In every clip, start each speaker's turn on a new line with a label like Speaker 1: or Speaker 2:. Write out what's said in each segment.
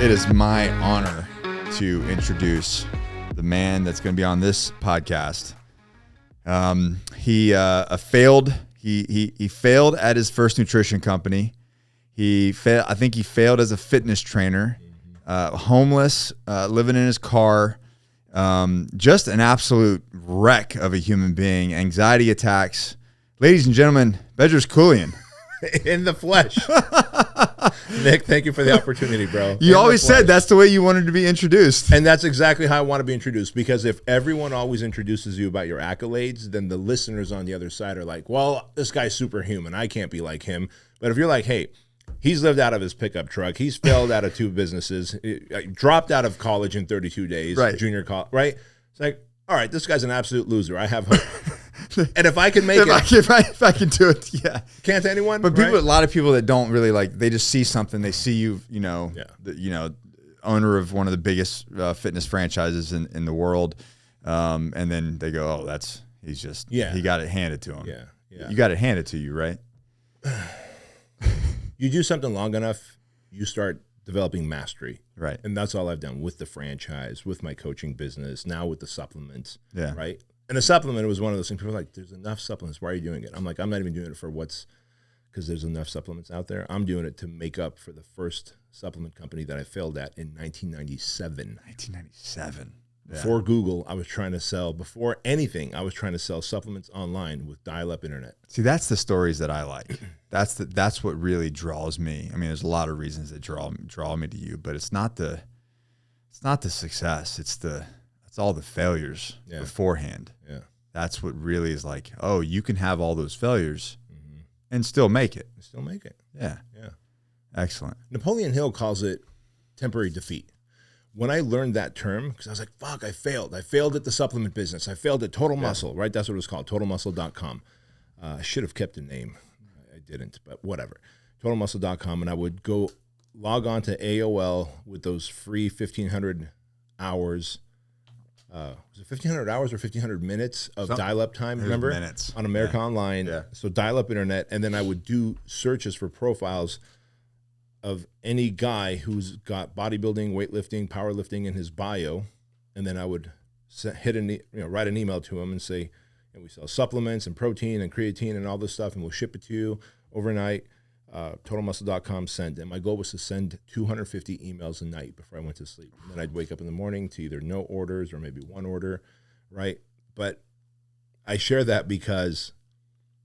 Speaker 1: It is my honor to introduce the man that's going to be on this podcast. He failed at his first nutrition company. I think he failed as a fitness trainer. Homeless, living in his car. Just an absolute wreck of a human being. Anxiety attacks. Ladies and gentlemen, Bedros Keuilian.
Speaker 2: In the flesh. Nick, thank you for the opportunity, bro.
Speaker 1: You always said that's the way you wanted to be introduced.
Speaker 2: And that's exactly how I want to be introduced, because if everyone always introduces you about your accolades, then the listeners on the other side are like, well, this guy's superhuman. I can't be like him. But if you're like, hey, he's lived out of his pickup truck. He's failed out of 2 businesses. Dropped out of college in 32 days.
Speaker 1: Right.
Speaker 2: Junior college. Right? It's like, all right, this guy's an absolute loser. I have hope. And if I can make
Speaker 1: if I can do it, yeah.
Speaker 2: Can't anyone?
Speaker 1: But people,
Speaker 2: right?
Speaker 1: a lot of people that don't really they just see something. They see you, owner of one of the biggest fitness franchises in the world, and then they go, oh, he got it handed to him.
Speaker 2: Yeah.
Speaker 1: You got it handed to you, right?
Speaker 2: You do something long enough, you start developing mastery.
Speaker 1: Right.
Speaker 2: And that's all I've done with the franchise, with my coaching business, now with the supplements.
Speaker 1: Yeah.
Speaker 2: Right. And the supplement was one of those things. People are like, there's enough supplements. Why are you doing it? I'm like, I'm not even doing it for because there's enough supplements out there. I'm doing it to make up for the first supplement company that I failed at in 1997.
Speaker 1: 1997. Yeah.
Speaker 2: Before Google, I was trying to sell, before anything, I was trying to sell supplements online with dial-up internet.
Speaker 1: See, that's the stories that I like. That's what really draws me. I mean, there's a lot of reasons that draw me to you, but it's not the success. It's all the failures beforehand.
Speaker 2: Yeah.
Speaker 1: That's what really is like, oh, you can have all those failures and still make it. Yeah.
Speaker 2: Yeah.
Speaker 1: Excellent.
Speaker 2: Napoleon Hill calls it temporary defeat. When I learned that term, because I was like, fuck, I failed. I failed at the supplement business. I failed at Total Muscle, right? That's what it was called, totalmuscle.com. I should have kept the name. I didn't, but whatever. Totalmuscle.com, and I would go log on to AOL with those free 1,500 hours. Was it 1,500 hours or 1,500 minutes of dial-up time, remember?
Speaker 1: Minutes.
Speaker 2: On America Online.
Speaker 1: Yeah.
Speaker 2: So dial-up internet, and then I would do searches for profiles of any guy who's got bodybuilding, weightlifting, powerlifting in his bio, and then I would write an email to him and say, we sell supplements and protein and creatine and all this stuff, and we'll ship it to you overnight. Totalmuscle.com send. And my goal was to send 250 emails a night before I went to sleep. And then I'd wake up in the morning to either no orders or maybe 1 order, right? But I share that because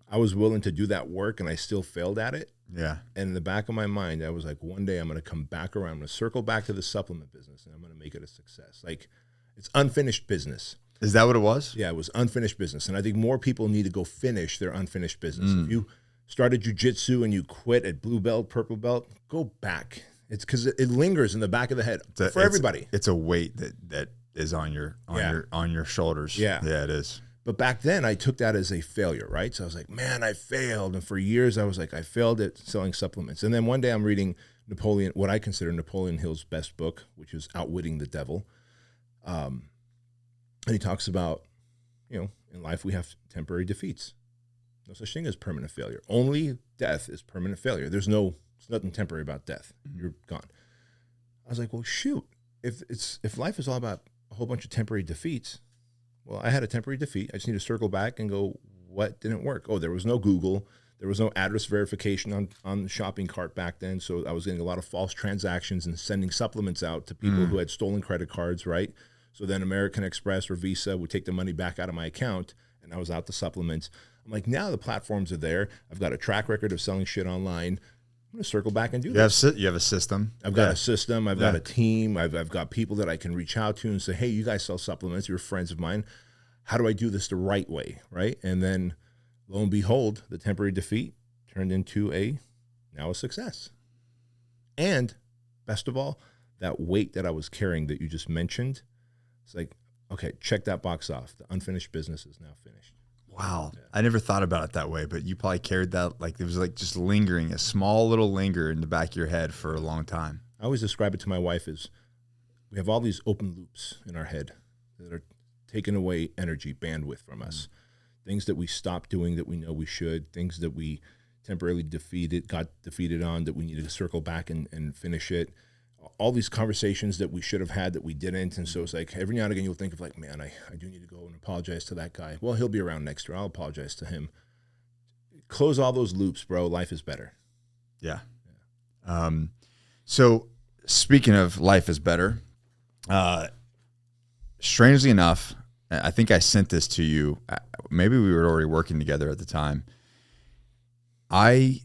Speaker 2: I was willing to do that work and I still failed at it.
Speaker 1: Yeah.
Speaker 2: And in the back of my mind, I was like, one day I'm going to come back around. I'm going to circle back to the supplement business and I'm going to make it a success. Like, it's unfinished business.
Speaker 1: Is that what it was?
Speaker 2: Yeah, it was unfinished business. And I think more people need to go finish their unfinished business. If you started jujitsu and you quit at blue belt, purple belt, go back. It's because it lingers in the back of the head for everybody.
Speaker 1: It's a weight that is on your shoulders.
Speaker 2: Yeah.
Speaker 1: Yeah, it is.
Speaker 2: But back then I took that as a failure, right? So I was like, man, I failed. And for years I was like, I failed at selling supplements. And then one day I'm reading what I consider Napoleon Hill's best book, which is Outwitting the Devil. And he talks about, in life we have temporary defeats. No such thing as permanent failure. Only death is permanent failure. There's nothing temporary about death. You're gone. I was like, well, shoot. If life is all about a whole bunch of temporary defeats, well, I had a temporary defeat. I just need to circle back and go, what didn't work? Oh, there was no Google. There was no address verification on the shopping cart back then. So I was getting a lot of false transactions and sending supplements out to people who had stolen credit cards, right? So then American Express or Visa would take the money back out of my account and I was out the supplements. I'm like, now the platforms are there. I've got a track record of selling shit online. I'm going to circle back and do this.
Speaker 1: You have a system.
Speaker 2: I've got a system. I've got a team. I've got people that I can reach out to and say, hey, you guys sell supplements. You're friends of mine. How do I do this the right way, right? And then, lo and behold, the temporary defeat turned into now a success. And best of all, that weight that I was carrying that you just mentioned, it's like, okay, check that box off. The unfinished business is now finished.
Speaker 1: Wow. Yeah. I never thought about it that way, but you probably carried that, like it was like just lingering, a small little linger in the back of your head for a long time.
Speaker 2: I always describe it to my wife as we have all these open loops in our head that are taking away energy, bandwidth from us. Things that we stopped doing that we know we should, things that we temporarily got defeated on that we needed to circle back and finish it. all these conversations that we should have had that we didn't. And so it's like every now and again you'll think of like, man, I do need to go and apologize to that guy. Well, he'll be around next year. I'll apologize to him. Close all those loops, bro. Life is better.
Speaker 1: Yeah. So speaking of life is better, strangely enough, I think I sent this to you. Maybe we were already working together at the time. I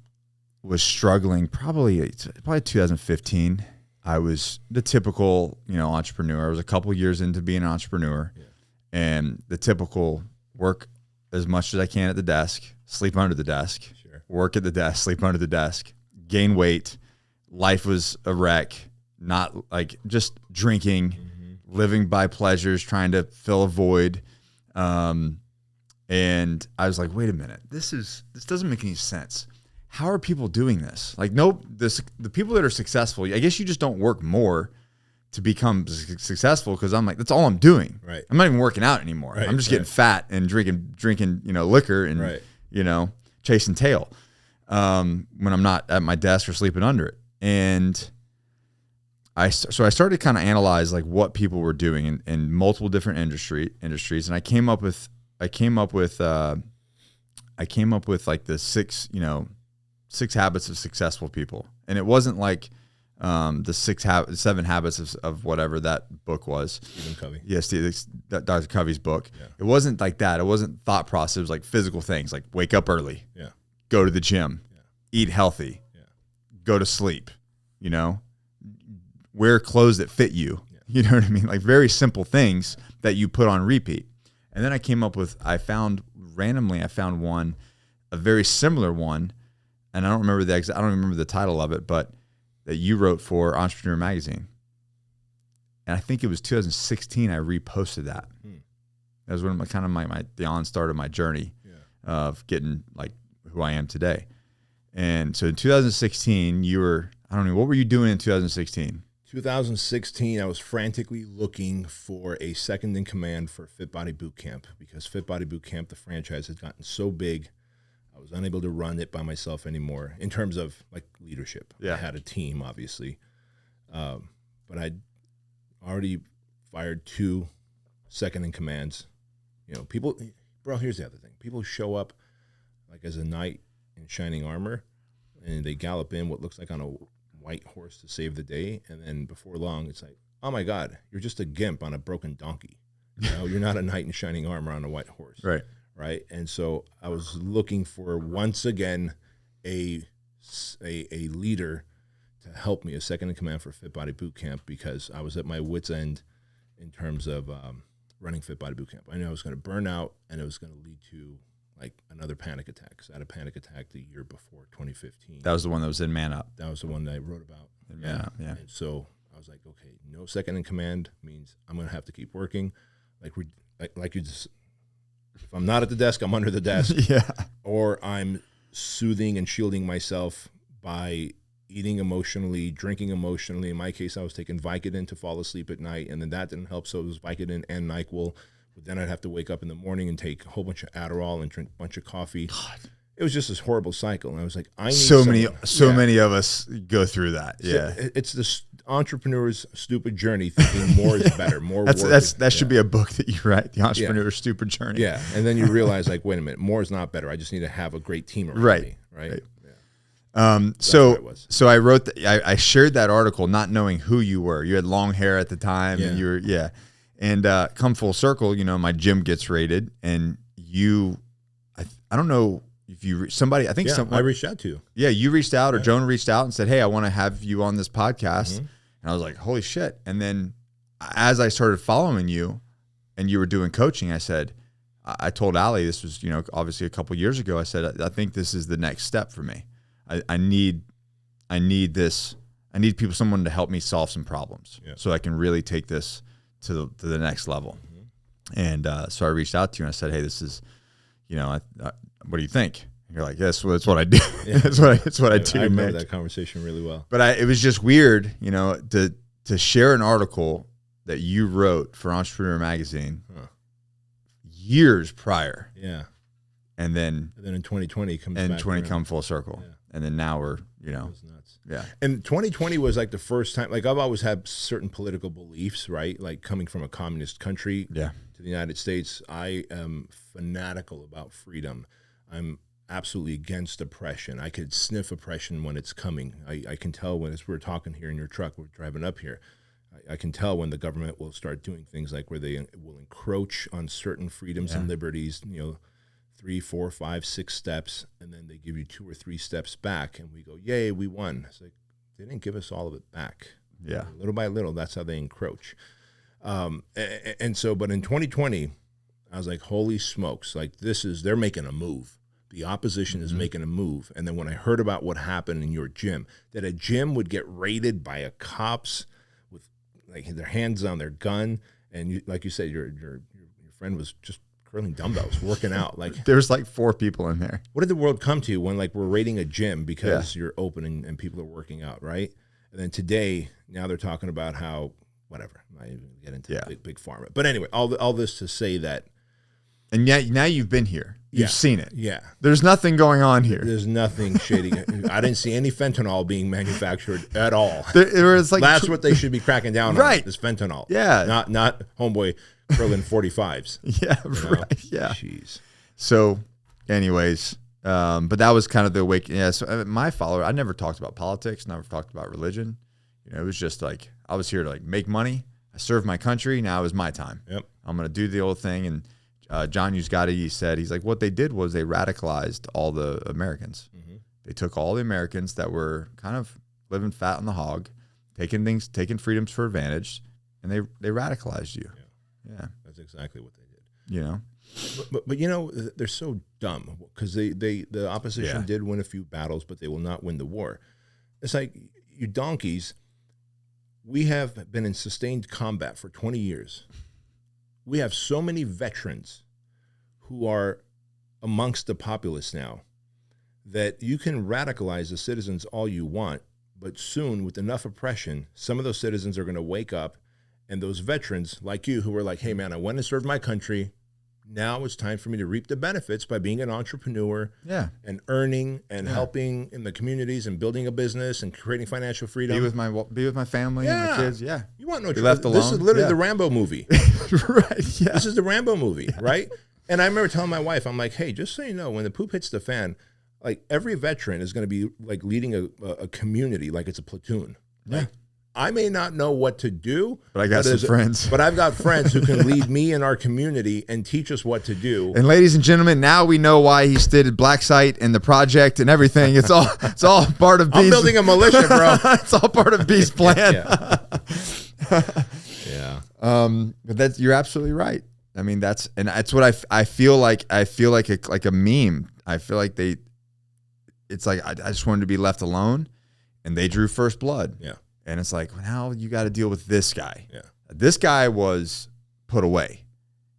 Speaker 1: was struggling probably 2015. I was the typical, entrepreneur. I was a couple years into being an entrepreneur, and the typical work as much as I can at the desk, sleep under the desk, work at the desk, sleep under the desk, gain weight. Life was a wreck, not like just drinking, living by pleasures, trying to fill a void. And I was like, wait a minute, this doesn't make any sense. How are people doing this? Like, the people that are successful, I guess you just don't work more to become successful, because I'm like, that's all I'm doing.
Speaker 2: Right.
Speaker 1: I'm not even working out anymore.
Speaker 2: Right,
Speaker 1: I'm just getting fat and drinking, liquor and, chasing tail when I'm not at my desk or sleeping under it. And I started to kind of analyze like what people were doing in multiple different industries. And I came up with like the six habits of successful people. And it wasn't like the 7 habits of whatever that book was.
Speaker 2: Stephen Covey.
Speaker 1: Yes, Dr. Covey's book.
Speaker 2: Yeah.
Speaker 1: It wasn't like that. It wasn't thought process. It was like physical things, like wake up early, go to the gym, eat healthy, go to sleep, wear clothes that fit you. You know what I mean? Like very simple things that you put on repeat. And then I found one, a very similar one, and I don't remember the title of it, but that you wrote for Entrepreneur Magazine. And I think it was 2016 I reposted that. That was when the onstart of my journey of getting like who I am today. And so in 2016, what were you doing in 2016?
Speaker 2: 2016, I was frantically looking for a second in command for Fit Body Boot Camp, because Fit Body Boot Camp, the franchise, had gotten so big, I was unable to run it by myself anymore in terms of like leadership. I had a team, obviously, but I'd already fired 2 second in commands. People, bro, here's the other thing. People show up like as a knight in shining armor, and they gallop in what looks like on a white horse to save the day, and then before long it's like, oh my God, you're just a gimp on a broken donkey. You're not a knight in shining armor on a white horse. Right. And so I was looking for, once again, a leader to help me, a second in command for Fit Body Boot Camp, because I was at my wit's end in terms of running Fit Body Boot Camp. I knew I was going to burn out, and it was going to lead to like another panic attack. So I had a panic attack the year before, 2015.
Speaker 1: That was the one that was in Man Up.
Speaker 2: That was the one that I wrote about.
Speaker 1: Man Up.
Speaker 2: And so I was like, okay, no second in command means I'm going to have to keep working. Like you just, if I'm not at the desk, I'm under the desk. Or I'm soothing and shielding myself by eating emotionally, drinking emotionally. In my case, I was taking Vicodin to fall asleep at night, and then that didn't help, so it was Vicodin and NyQuil. But then I'd have to wake up in the morning and take a whole bunch of Adderall and drink a bunch of coffee. God. It was just this horrible cycle. And I was like, I need
Speaker 1: many of us go through that. Yeah.
Speaker 2: It's this entrepreneur's stupid journey, thinking more is better, more work.
Speaker 1: That should be a book that you write, The Entrepreneur's Stupid Journey.
Speaker 2: Yeah. And then you realize, like, wait a minute, more is not better. I just need to have a great team around me. Right.
Speaker 1: So I wrote I shared that article not knowing who you were. You had long hair at the time, and you were and come full circle, my gym gets raided, and I don't know if you
Speaker 2: I reached out to you.
Speaker 1: Yeah, you reached out, or Joan reached out and said, hey, I want to have you on this podcast. And I was like, holy shit. And then as I started following you and you were doing coaching, I told Allie, this was, obviously a couple years ago, I said, I think this is the next step for me. I need someone to help me solve some problems so I can really take this to the next level. And so I reached out to you and I said, hey, this is, what do you think? And you're like, yes, well, that's what I do. That's what I do.
Speaker 2: I remember that conversation really well.
Speaker 1: But it was just weird, to share an article that you wrote for Entrepreneur Magazine years prior.
Speaker 2: Yeah.
Speaker 1: And then
Speaker 2: in 2020
Speaker 1: come full circle. And then now we're, you know,
Speaker 2: was nuts.
Speaker 1: yeah.
Speaker 2: And 2020 was like the first time, like I've always had certain political beliefs, right? Like coming from a communist country
Speaker 1: Yeah.
Speaker 2: to the United States, I am fanatical about freedom. I'm absolutely against oppression. I could sniff oppression when it's coming. I can tell when, as we're talking here in your truck, we're driving up here, I can tell when the government will start doing things like where they will encroach on certain freedoms and liberties, you know, 3, 4, 5, 6 steps, and then they give you 2 or 3 steps back, and we go, yay, we won. It's like, they didn't give us all of it back.
Speaker 1: Yeah.
Speaker 2: Little by little, that's how they encroach. And so, but in 2020, I was like, holy smokes, like they're making a move. The opposition is making a move. And then when I heard about what happened in your gym, that a gym would get raided by a cops with like their hands on their gun, and you, like you said, your friend was just curling dumbbells, working out. Like
Speaker 1: There's like 4 people in there.
Speaker 2: what did the world come to when like we're raiding a gym because you're open and people are working out, right? And then today, now they're talking about how whatever. I even get into big pharma, but anyway, all this to say that.
Speaker 1: And yet now you've been here. You've seen it.
Speaker 2: Yeah.
Speaker 1: There's nothing going on here.
Speaker 2: There's nothing shady. I didn't see any fentanyl being manufactured at all.
Speaker 1: There was like
Speaker 2: That's what they should be cracking down on. Is fentanyl.
Speaker 1: Yeah.
Speaker 2: Not homeboy curling 45s.
Speaker 1: Yeah. Right. Yeah.
Speaker 2: Jeez.
Speaker 1: So, anyways, but that was kind of the awakening. Yeah. So my follower, I never talked about politics, never talked about religion. You know, it was just like I was here to like make money. I served my country. Now is my time.
Speaker 2: Yep.
Speaker 1: I'm gonna do the old thing. And John Usgadi said, he's like, what they did was they radicalized all the Americans. Mm-hmm. They took all the Americans that were kind of living fat on the hog, taking freedoms for advantage, and they radicalized you. Yeah.
Speaker 2: That's exactly what they did.
Speaker 1: You know.
Speaker 2: But you know, they're so dumb because the opposition did win a few battles, but they will not win the war. It's like, you donkeys, we have been in sustained combat for 20 years. We have so many veterans who are amongst the populace now that you can radicalize the citizens all you want, but soon with enough oppression, some of those citizens are going to wake up, and those veterans like you who are like, hey man, I went and served my country. Now it's time for me to reap the benefits by being an entrepreneur and earning and helping in the communities and building a business and creating financial freedom.
Speaker 1: Be with my family and my kids. Yeah.
Speaker 2: You want no
Speaker 1: be left alone.
Speaker 2: This is literally the Rambo movie.
Speaker 1: Right. Yeah.
Speaker 2: This is the Rambo movie, right? And I remember telling my wife, I'm like, hey, just so you know, when the poop hits the fan, like every veteran is going to be like leading a community like it's a platoon.
Speaker 1: Yeah.
Speaker 2: Like, I may not know what to do,
Speaker 1: but I got some friends.
Speaker 2: But I've got friends who can lead me and our community and teach us what to do.
Speaker 1: And ladies and gentlemen, now we know why he stated Blacksite and the project and everything. It's all part of B's.
Speaker 2: I'm building a militia, bro.
Speaker 1: It's all part of B's plan. But you're absolutely right. I mean, that's what I feel like. I feel like a meme. I feel like it's like I just wanted to be left alone, and they drew first blood.
Speaker 2: Yeah.
Speaker 1: And it's like, well, now you got to deal with this guy.
Speaker 2: Yeah.
Speaker 1: This guy was put away.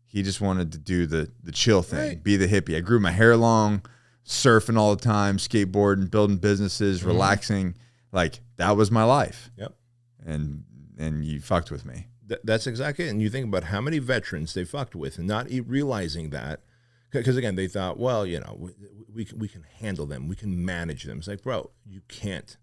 Speaker 1: He just wanted to do the chill thing, be the hippie. I grew my hair long, surfing all the time, skateboarding, building businesses, relaxing. Like, that was my life.
Speaker 2: Yep.
Speaker 1: And you fucked with me.
Speaker 2: That's exactly it. And you think about how many veterans they fucked with and not realizing that. Because, again, they thought, well, you know, we can handle them. We can manage them. It's like, bro, you can't.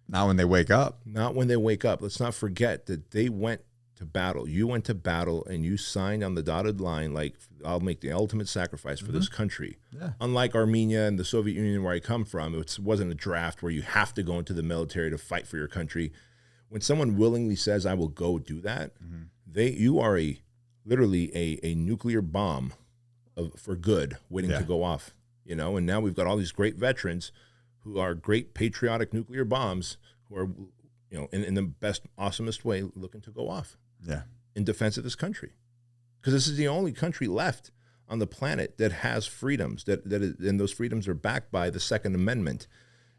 Speaker 1: Not when they wake up.
Speaker 2: Not when they wake up. Let's not forget that they went to battle. You went to battle and you signed on the dotted line, like, I'll make the ultimate sacrifice for this country. Yeah. Unlike Armenia and the Soviet Union where I come from, it wasn't a draft where you have to go into the military to fight for your country. When someone willingly says, I will go do that, you are literally a nuclear bomb for good waiting to go off. You know, and now we've got all these great veterans who are great patriotic nuclear bombs who are, you know, in the best, awesomest way looking to go off in defense of this country. Because this is the only country left on the planet that has freedoms, and those freedoms are backed by the Second Amendment.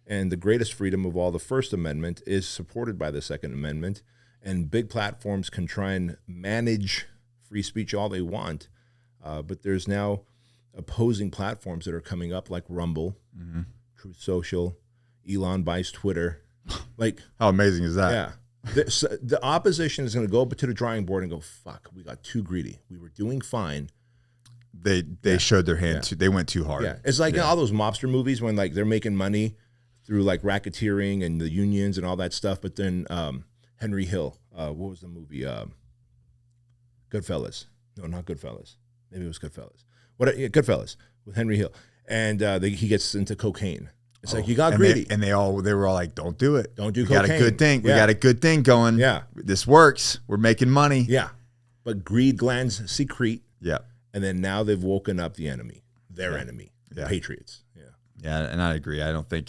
Speaker 2: And the greatest freedom of all, the First Amendment, is supported by the Second Amendment. And big platforms can try and manage free speech all they want. But there's now opposing platforms that are coming up like Rumble, Truth Social, Elon buys Twitter. Like,
Speaker 1: how amazing is that?
Speaker 2: Yeah. The opposition is going to go up to the drawing board and go, fuck, we got too greedy. We were doing fine.
Speaker 1: They showed their hand too. They went too hard.
Speaker 2: Yeah. It's like all those mobster movies when like they're making money through like racketeering and the unions and all that stuff. But then Henry Hill, what was the movie? Goodfellas. No, not Goodfellas. Maybe it was Goodfellas. Goodfellas with Henry Hill. And he gets into cocaine. It's like, you got greedy.
Speaker 1: They were all like, don't do it.
Speaker 2: Don't do
Speaker 1: cocaine. We got a good thing. Yeah. We got a good thing going.
Speaker 2: Yeah.
Speaker 1: This works. We're making money.
Speaker 2: Yeah. But greed glands secrete.
Speaker 1: Yeah.
Speaker 2: And then now they've woken up the enemy, their enemy, the Patriots. Yeah.
Speaker 1: Yeah, and I agree. I don't think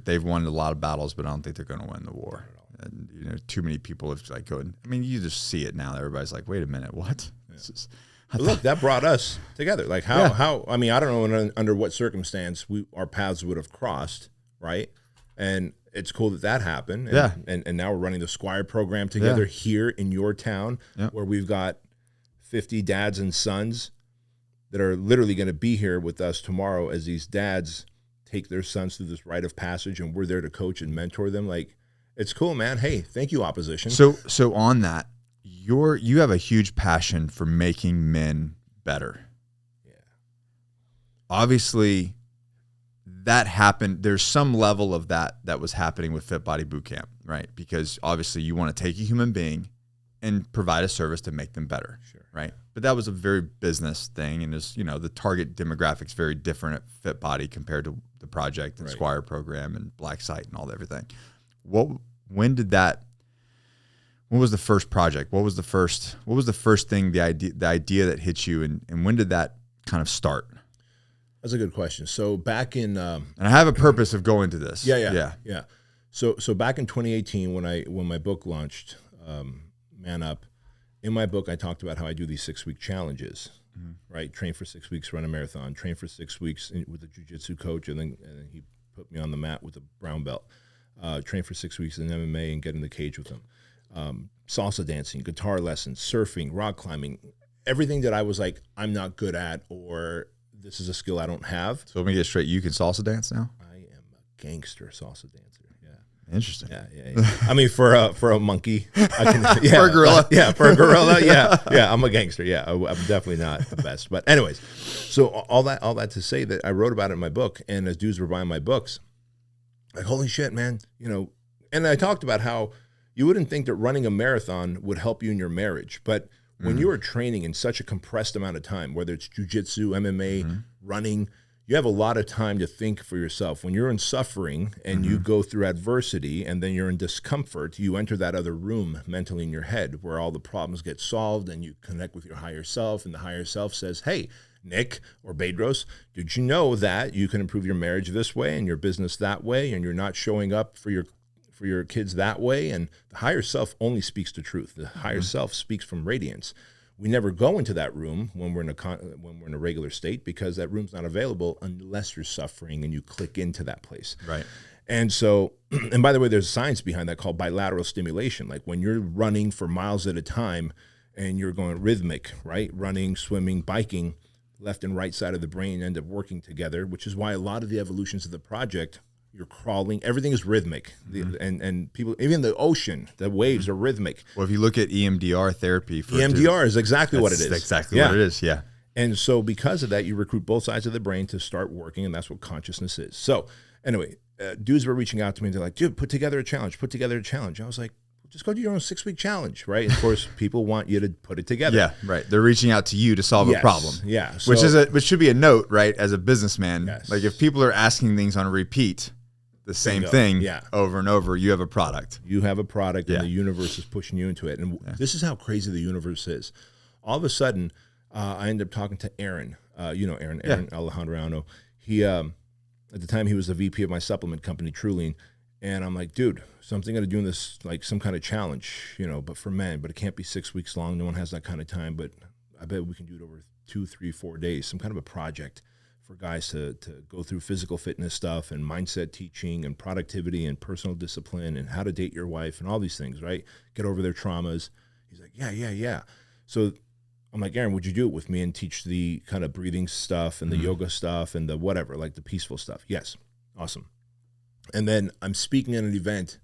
Speaker 1: they've won a lot of battles, but I don't think they're going to win the war. And too many people have like going. I mean, you just see it now. Everybody's like, wait a minute, what?
Speaker 2: Yeah. Look, that brought us together. Like how? I mean, I don't know under what circumstance our paths would have crossed, right? And it's cool that happened. And, and now we're running the Squire program together here in your town, where we've got 50 dads and sons that are literally going to be here with us tomorrow as these dads take their sons through this rite of passage, and we're there to coach and mentor them. Like, it's cool, man. Hey, thank you, opposition.
Speaker 1: So on that, you have a huge passion for making men better.
Speaker 2: Yeah.
Speaker 1: Obviously, that happened. There's some level of that was happening with Fit Body Bootcamp, right? Because obviously you want to take a human being and provide a service to make them better, right? But that was a very business thing, and the target demographic's very different at Fit Body compared to the project and Squire program and Blacksite and all everything. When was the first project? What was the first thing, the idea that hit you, and when did that kind of start?
Speaker 2: That's a good question. So back in
Speaker 1: and I have a purpose of going to this.
Speaker 2: Yeah. So back in 2018, when my book launched, Man Up, in my book I talked about how I do these 6-week challenges, right? Train for 6 weeks, run a marathon. Train for 6 weeks with a jiu-jitsu coach, and then he put me on the mat with a brown belt. Train for 6 weeks in MMA and get in the cage with him. Salsa dancing, guitar lessons, surfing, rock climbing, everything that I was like, I'm not good at, or this is a skill I don't have.
Speaker 1: So let me get straight. You can salsa dance now?
Speaker 2: I am a gangster salsa dancer. Yeah.
Speaker 1: Interesting.
Speaker 2: Yeah. I mean, for a monkey, I can,
Speaker 1: for a gorilla.
Speaker 2: For a gorilla. Yeah. I'm a gangster. Yeah. I'm definitely not the best, but anyways, so all that to say that I wrote about it in my book, and as dudes were buying my books, like, holy shit, man, and I talked about how you wouldn't think that running a marathon would help you in your marriage, but when you are training in such a compressed amount of time, whether it's jiu-jitsu, MMA, running, you have a lot of time to think for yourself. When you're in suffering and you go through adversity and then you're in discomfort, you enter that other room mentally in your head where all the problems get solved, and you connect with your higher self, and the higher self says, hey, Nick or Bedros, did you know that you can improve your marriage this way and your business that way, and you're not showing up for your kids that way? And the higher self only speaks the truth. The higher self speaks from radiance. We never go into that room when we're in a regular state, because that room's not available unless you're suffering and you click into that place.
Speaker 1: Right.
Speaker 2: And so, and by the way, there's science behind that called bilateral stimulation. Like when you're running for miles at a time and you're going rhythmic, right? Running, swimming, biking, left and right side of the brain end up working together, which is why a lot of the evolutions of the project, you're crawling, everything is rhythmic. And people, even the ocean, the waves are rhythmic.
Speaker 1: Well, if you look at EMDR therapy.
Speaker 2: EMDR is exactly what it is.
Speaker 1: Exactly what it is, yeah.
Speaker 2: And so because of that, you recruit both sides of the brain to start working, and that's what consciousness is. So anyway, dudes were reaching out to me, and they're like, dude, put together a challenge. I was like, just go do your own 6-week challenge, right? And of course, people want you to put it together.
Speaker 1: Yeah, right. They're reaching out to you to solve a problem.
Speaker 2: Yeah.
Speaker 1: So, which should be a note, right? As a businessman, like if people are asking things on repeat, the same thing over and over, you have a product.
Speaker 2: You have a product, and the universe is pushing you into it. And this is how crazy the universe is. All of a sudden, I ended up talking to Aaron. Aaron Alejandro. He, at the time, he was the VP of my supplement company, TrueLean. And I'm like, dude, so I'm thinking of doing this, like some kind of challenge, but for men, but it can't be 6 weeks long. No one has that kind of time, but I bet we can do it over 2, 3, 4 days, some kind of a project for guys to go through physical fitness stuff and mindset teaching and productivity and personal discipline and how to date your wife and all these things, right? Get over their traumas. He's like, yeah. So I'm like, Aaron, would you do it with me and teach the kind of breathing stuff and the yoga stuff and the whatever, like the peaceful stuff? Yes. Awesome. And then I'm speaking at an event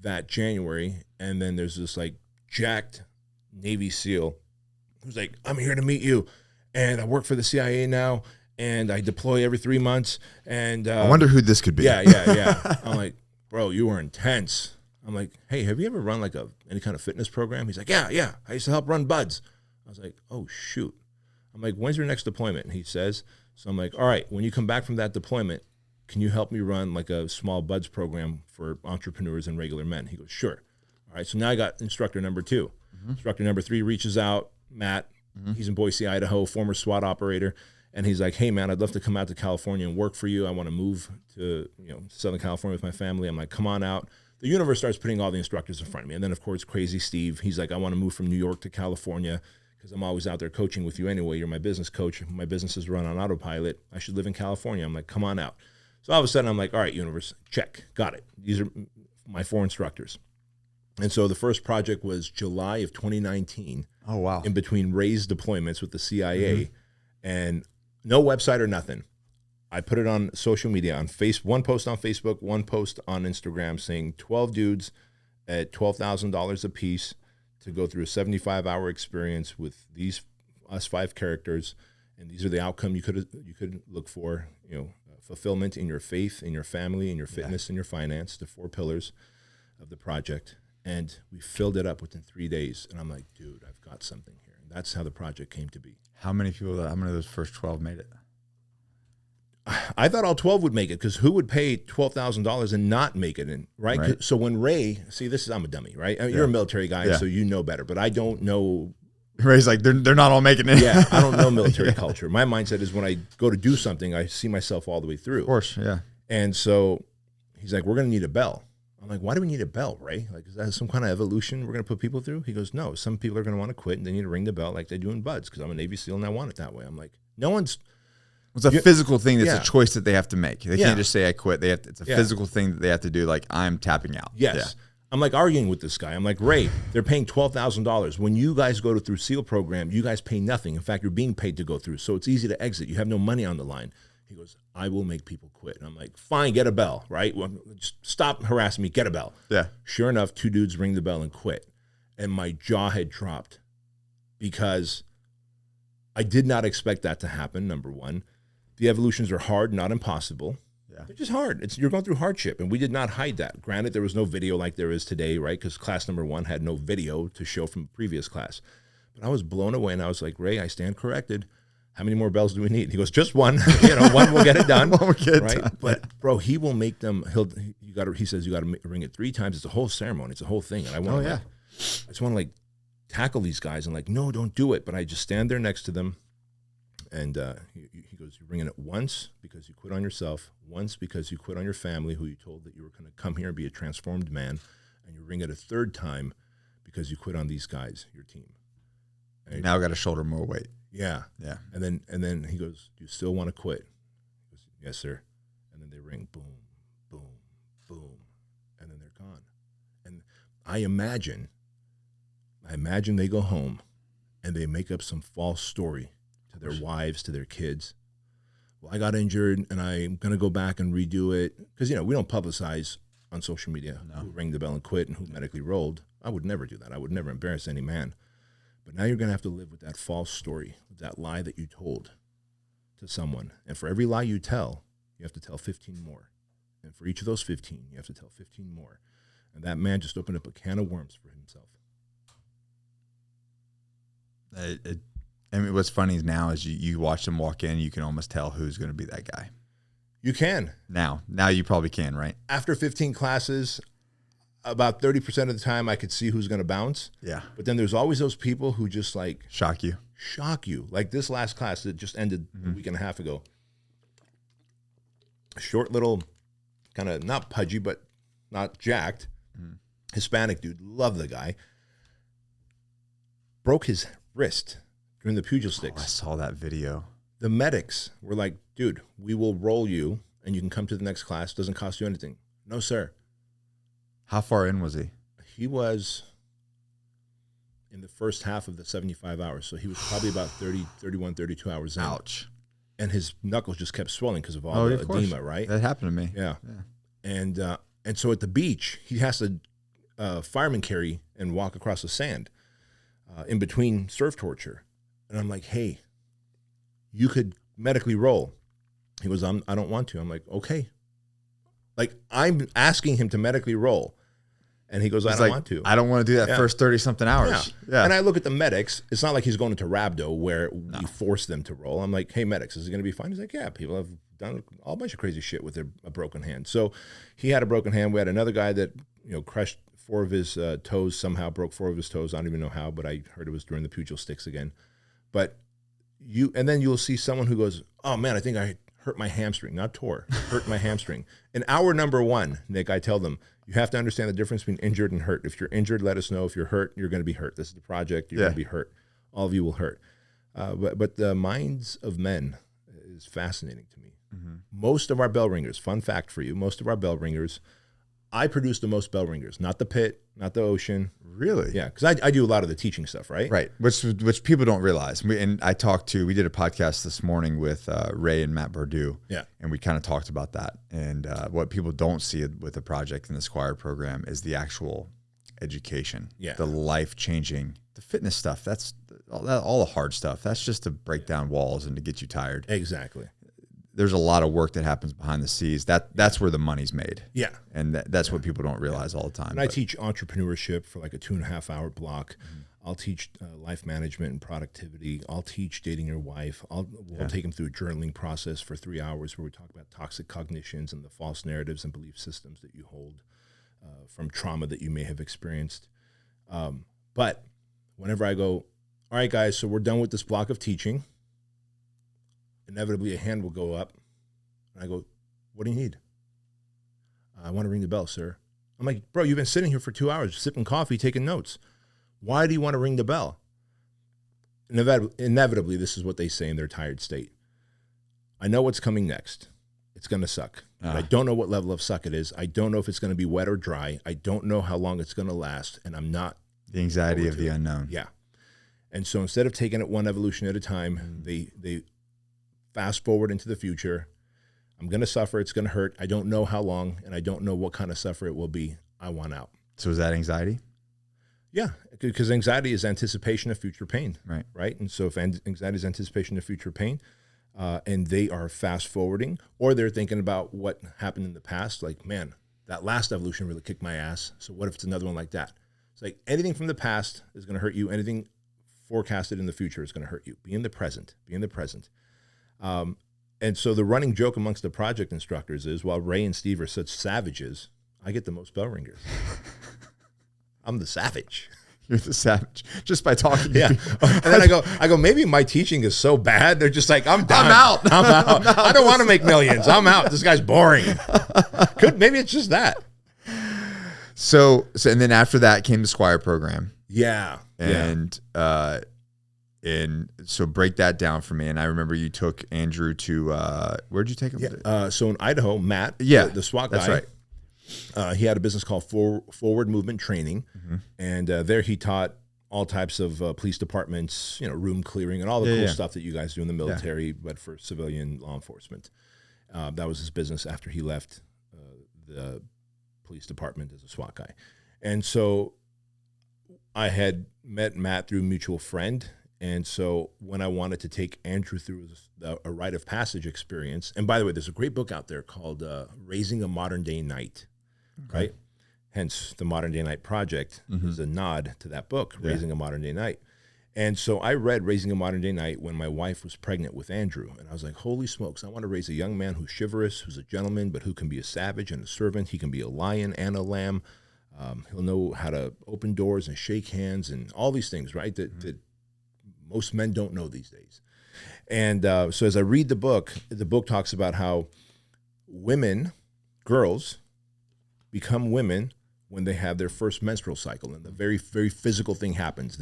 Speaker 2: that January, and then there's this like jacked Navy SEAL who's like, I'm here to meet you, and I work for the CIA now, and I deploy every 3 months. And
Speaker 1: I wonder who this could be.
Speaker 2: Yeah. I'm like, bro, you were intense. I'm like, hey, have you ever run like any kind of fitness program? He's like, yeah. I used to help run Buds. I was like, oh, shoot. I'm like, when's your next deployment? And he says, so I'm like, all right, when you come back from that deployment, can you help me run like a small Buds program for entrepreneurs and regular men? He goes, sure. All right, so now I got instructor number 2. Instructor number 3 reaches out, Matt. He's in Boise, Idaho, former SWAT operator. And he's like, hey, man, I'd love to come out to California and work for you. I want to move to Southern California with my family. I'm like, come on out. The universe starts putting all the instructors in front of me. And then, of course, Crazy Steve. He's like, I want to move from New York to California because I'm always out there coaching with you anyway. You're my business coach. My business is run on autopilot. I should live in California. I'm like, come on out. So all of a sudden, I'm like, all right, universe, check. Got it. These are my 4 instructors. And so the first project was July of 2019.
Speaker 1: Oh, wow.
Speaker 2: In between Ray's deployments with the CIA. And no website or nothing. I put it on social media, on one post on Facebook, one post on Instagram saying 12 dudes at $12,000 a piece to go through a 75-hour experience with us 5 characters, and these are the outcome you could look for, fulfillment in your faith, in your family, in your fitness, in your finance, the 4 pillars of the project. And we filled it up within 3 days, and I'm like, dude, I've got something here. And that's how the project came to be.
Speaker 1: How many of those first 12 made it?
Speaker 2: I thought all 12 would make it, because who would pay $12,000 and not make it in, right? So when Ray, I'm a dummy, right? I mean, you're a military guy, so you know better, but I don't know.
Speaker 1: Ray's like, they're not all making it.
Speaker 2: Yeah, I don't know military culture. My mindset is when I go to do something, I see myself all the way through.
Speaker 1: Of course, yeah.
Speaker 2: And so he's like, we're going to need a bell. I'm like, why do we need a bell, Ray? Like, is that some kind of evolution we're going to put people through? He goes, no, some people are going to want to quit and they need to ring the bell like they do in Buds, because I'm a Navy SEAL and I want it that way. I'm like, it's
Speaker 1: a physical thing that's a choice that they have to make. They can't just say, I quit. It's a physical thing that they have to do, like, I'm tapping out.
Speaker 2: Yes. Yeah. I'm like arguing with this guy. I'm like, Ray, they're paying $12,000. When you guys go through SEAL program, you guys pay nothing. In fact, you're being paid to go through. So it's easy to exit. You have no money on the line. He goes, I will make people quit. And I'm like, fine, get a bell, right? Well, just stop harassing me, get a bell.
Speaker 1: Yeah.
Speaker 2: Sure enough, 2 dudes ring the bell and quit. And my jaw had dropped because I did not expect that to happen, number one. The evolutions are hard, not impossible. Yeah. They're just hard. You're going through hardship, and we did not hide that. Granted, there was no video like there is today, right? Because class number 1 had no video to show from the previous class. But I was blown away, and I was like, Ray, I stand corrected. How many more bells do we need? He goes, just one. 1 will get it done.
Speaker 1: One will get it
Speaker 2: right?
Speaker 1: done.
Speaker 2: But bro, he will make them. He says you got to ring it 3 times. It's a whole ceremony. It's a whole thing. And I want I just want to like tackle these guys and like, no, don't do it. But I just stand there next to them, and he goes, you're ringing it once because you quit on yourself, once because you quit on your family, who you told that you were going to come here and be a transformed man, and you ring it a 3rd time because you quit on these guys, your team.
Speaker 1: And now I got to shoulder more weight.
Speaker 2: Yeah. And then he goes, do you still want to quit? He goes, yes, sir. And then they ring, boom, boom, boom, and then they're gone. And I imagine they go home and they make up some false story to their wives, to their kids. Well, I got injured and I'm going to go back and redo it. Because, we don't publicize on social media who rang the bell and quit and who medically rolled. I would never do that. I would never embarrass any man. But now you're going to have to live with that false story, with that lie that you told to someone. And for every lie you tell, you have to tell 15 more. And for each of those 15, you have to tell 15 more. And that man just opened up a can of worms for himself.
Speaker 1: I mean, what's funny now is you watch them walk in, you can almost tell who's going to be that guy.
Speaker 2: You can.
Speaker 1: Now you probably can, right?
Speaker 2: After 15 classes, about 30% of the time I could see who's going to bounce.
Speaker 1: Yeah.
Speaker 2: But then there's always those people who just like
Speaker 1: shock you.
Speaker 2: Like this last class that just ended a week and a half ago. A short little, kind of not pudgy, but not jacked. Hispanic dude. Love the guy. Broke his wrist during the pugil sticks.
Speaker 1: I saw that video.
Speaker 2: The medics were like, dude, we will roll you and you can come to the next class. Doesn't cost you anything. No, sir.
Speaker 1: How far in was he?
Speaker 2: He was in the first half of the 75 hours. So he was probably about 30, 31, 32 hours in.
Speaker 1: Ouch.
Speaker 2: And his knuckles just kept swelling because of all the edema, right?
Speaker 1: That happened to me.
Speaker 2: Yeah. And so at the beach, he has to fireman carry and walk across the sand in between surf torture. And I'm like, hey, you could medically roll. He goes, I don't want to. I'm like, okay. Like, I'm asking him to medically roll. And he goes, I don't want to.
Speaker 1: I don't want to do that first 30-something hours.
Speaker 2: Yeah. And I look at the medics. It's not like he's going into rhabdo where we force them to roll. I'm like, hey, medics, is it going to be fine? He's like, yeah, people have done all bunch of crazy shit with a broken hand. So he had a broken hand. We had another guy that, crushed 4 of his toes, somehow broke 4 of his toes. I don't even know how, but I heard it was during the pugil sticks again. But and then you'll see someone who goes, oh man, I think I hurt my hamstring, not tore, hurt my hamstring. In hour number 1, Nick, I tell them, you have to understand the difference between injured and hurt. If you're injured, let us know. If you're hurt, you're going to be hurt. This is the project. You're going to be hurt. All of you will hurt. But the minds of men is fascinating to me. Mm-hmm. Most of our bell ringers, fun fact for you, most of our bell ringers, I produce the most bell ringers, not the pit, not the ocean.
Speaker 1: Really?
Speaker 2: Yeah, because I do a lot of the teaching stuff, right?
Speaker 1: Right, which people don't realize. We did a podcast this morning with Ray and Matt Bordeaux.
Speaker 2: Yeah.
Speaker 1: And we kind of talked about that. And what people don't see with the project and the Squire program is the actual education, the life-changing, the fitness stuff. That's all the hard stuff. That's just to break down walls and to get you tired.
Speaker 2: Exactly.
Speaker 1: There's a lot of work that happens behind the scenes. That's where the money's made.
Speaker 2: Yeah.
Speaker 1: And that's what people don't realize all the time.
Speaker 2: And I teach entrepreneurship for like a 2.5-hour block. Mm-hmm. I'll teach life management and productivity. I'll teach dating your wife. We'll take them through a journaling process for 3 hours where we talk about toxic cognitions and the false narratives and belief systems that you hold from trauma that you may have experienced. But whenever I go, all right, guys, so we're done with this block of teaching, inevitably a hand will go up. And I go, what do you need? I want to ring the bell, sir. I'm like, bro, you've been sitting here for 2 hours, sipping coffee, taking notes. Why do you want to ring the bell? Inevitably, this is what they say in their tired state. I know what's coming next. It's going to suck. But I don't know what level of suck it is. I don't know if it's going to be wet or dry. I don't know how long it's going to last. And I'm not.
Speaker 1: The anxiety of the unknown.
Speaker 2: Yeah. And so instead of taking it one evolution at a time, they fast forward into the future. I'm going to suffer. It's going to hurt. I don't know how long, and I don't know what kind of suffer it will be. I want out.
Speaker 1: So is that anxiety?
Speaker 2: Yeah, because anxiety is anticipation of future pain.
Speaker 1: Right.
Speaker 2: And so if anxiety is anticipation of future pain, and they are fast forwarding, or they're thinking about what happened in the past, like, man, that last evolution really kicked my ass. So what if it's another one like that? It's like anything from the past is going to hurt you. Anything forecasted in the future is going to hurt you. Be in the present. Be in the present. And so the running joke amongst the project instructors is, while Ray and Steve are such savages, I get the most bell ringers. I'm the savage.
Speaker 1: You're the savage just by talking.
Speaker 2: Yeah. And then I go, maybe my teaching is so bad. They're just like, I'm done.
Speaker 1: I'm out.
Speaker 2: I'm out. I don't want to make millions. I'm out. This guy's boring. Maybe it's just that.
Speaker 1: So and then after that came the Squire program.
Speaker 2: Yeah.
Speaker 1: And so break that down for me. And I remember you took Andrew to where'd you take him?
Speaker 2: Yeah. So in Idaho, Matt, the SWAT guy,
Speaker 1: that's right.
Speaker 2: He had a business called Forward Movement Training, and there he taught all types of police departments, room clearing and all the cool stuff that you guys do in the military, but for civilian law enforcement. That was his business after he left the police department as a SWAT guy. And so I had met Matt through a mutual friend. And so when I wanted to take Andrew through a rite of passage experience, and by the way, there's a great book out there called Raising a Modern Day Knight, right? Hence the Modern Day Knight Project is a nod to that book, Raising a Modern Day Knight. And so I read Raising a Modern Day Knight when my wife was pregnant with Andrew. And I was like, holy smokes, I want to raise a young man who's chivalrous, who's a gentleman, but who can be a savage and a servant. He can be a lion and a lamb. He'll know how to open doors and shake hands and all these things, right? That most men don't know these days. And so as I read the book talks about how girls become women when they have their first menstrual cycle. And the very, very physical thing happens.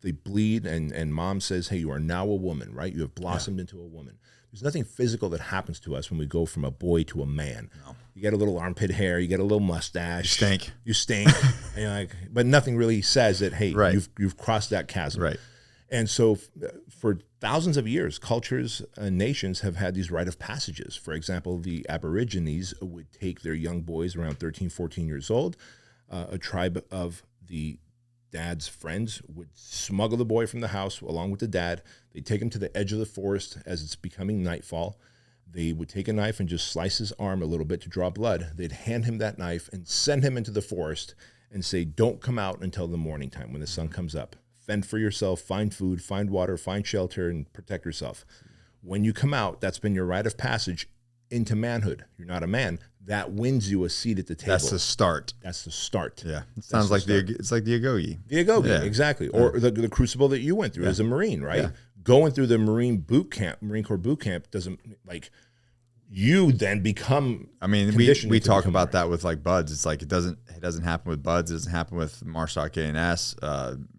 Speaker 2: They bleed and mom says, hey, you are now a woman, right? You have blossomed into a woman. There's nothing physical that happens to us when we go from a boy to a man. No. You get a little armpit hair, you get a little mustache. You stink. And but nothing really says that, hey, you've crossed that chasm.
Speaker 1: Right.
Speaker 2: And so for thousands of years, cultures and nations have had these rite of passages. For example, the Aborigines would take their young boys around 13, 14 years old. A tribe of the dad's friends would smuggle the boy from the house along with the dad. They'd take him to the edge of the forest as it's becoming nightfall. They would take a knife and just slice his arm a little bit to draw blood. They'd hand him that knife and send him into the forest and say, don't come out until the morning time when the sun comes up. Fend for yourself, find food, find water, find shelter, and protect yourself. When you come out, that's been your rite of passage into manhood. You're not a man. That wins you a seat at the table.
Speaker 1: That's the start.
Speaker 2: That's the start.
Speaker 1: Yeah. It sounds like it's like the Agogi.
Speaker 2: The Agogi, exactly. Or the crucible that you went through as a Marine, right? Yeah. Going through the Marine Corps boot camp doesn't, like, you then become. I mean,
Speaker 1: we talk about that with like buds. It's like it doesn't happen with buds. It doesn't happen with Marshal A&S,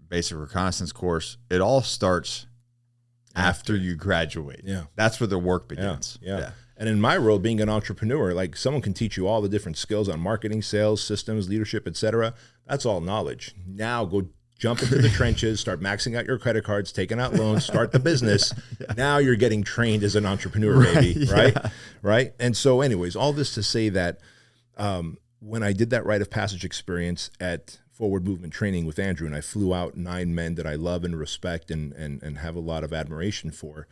Speaker 1: basic reconnaissance course. It all starts after you graduate.
Speaker 2: Yeah,
Speaker 1: that's where the work begins.
Speaker 2: Yeah. And in my world, being an entrepreneur, like, someone can teach you all the different skills on marketing, sales, systems, leadership, etc. That's all knowledge. Now go jump into the trenches, start maxing out your credit cards, taking out loans, start the business. Now you're getting trained as an entrepreneur, baby, right? Right? And so anyways, all this to say that when I did that rite of passage experience at Forward Movement Training with Andrew, and I flew out 9 men that I love and respect and have a lot of admiration for,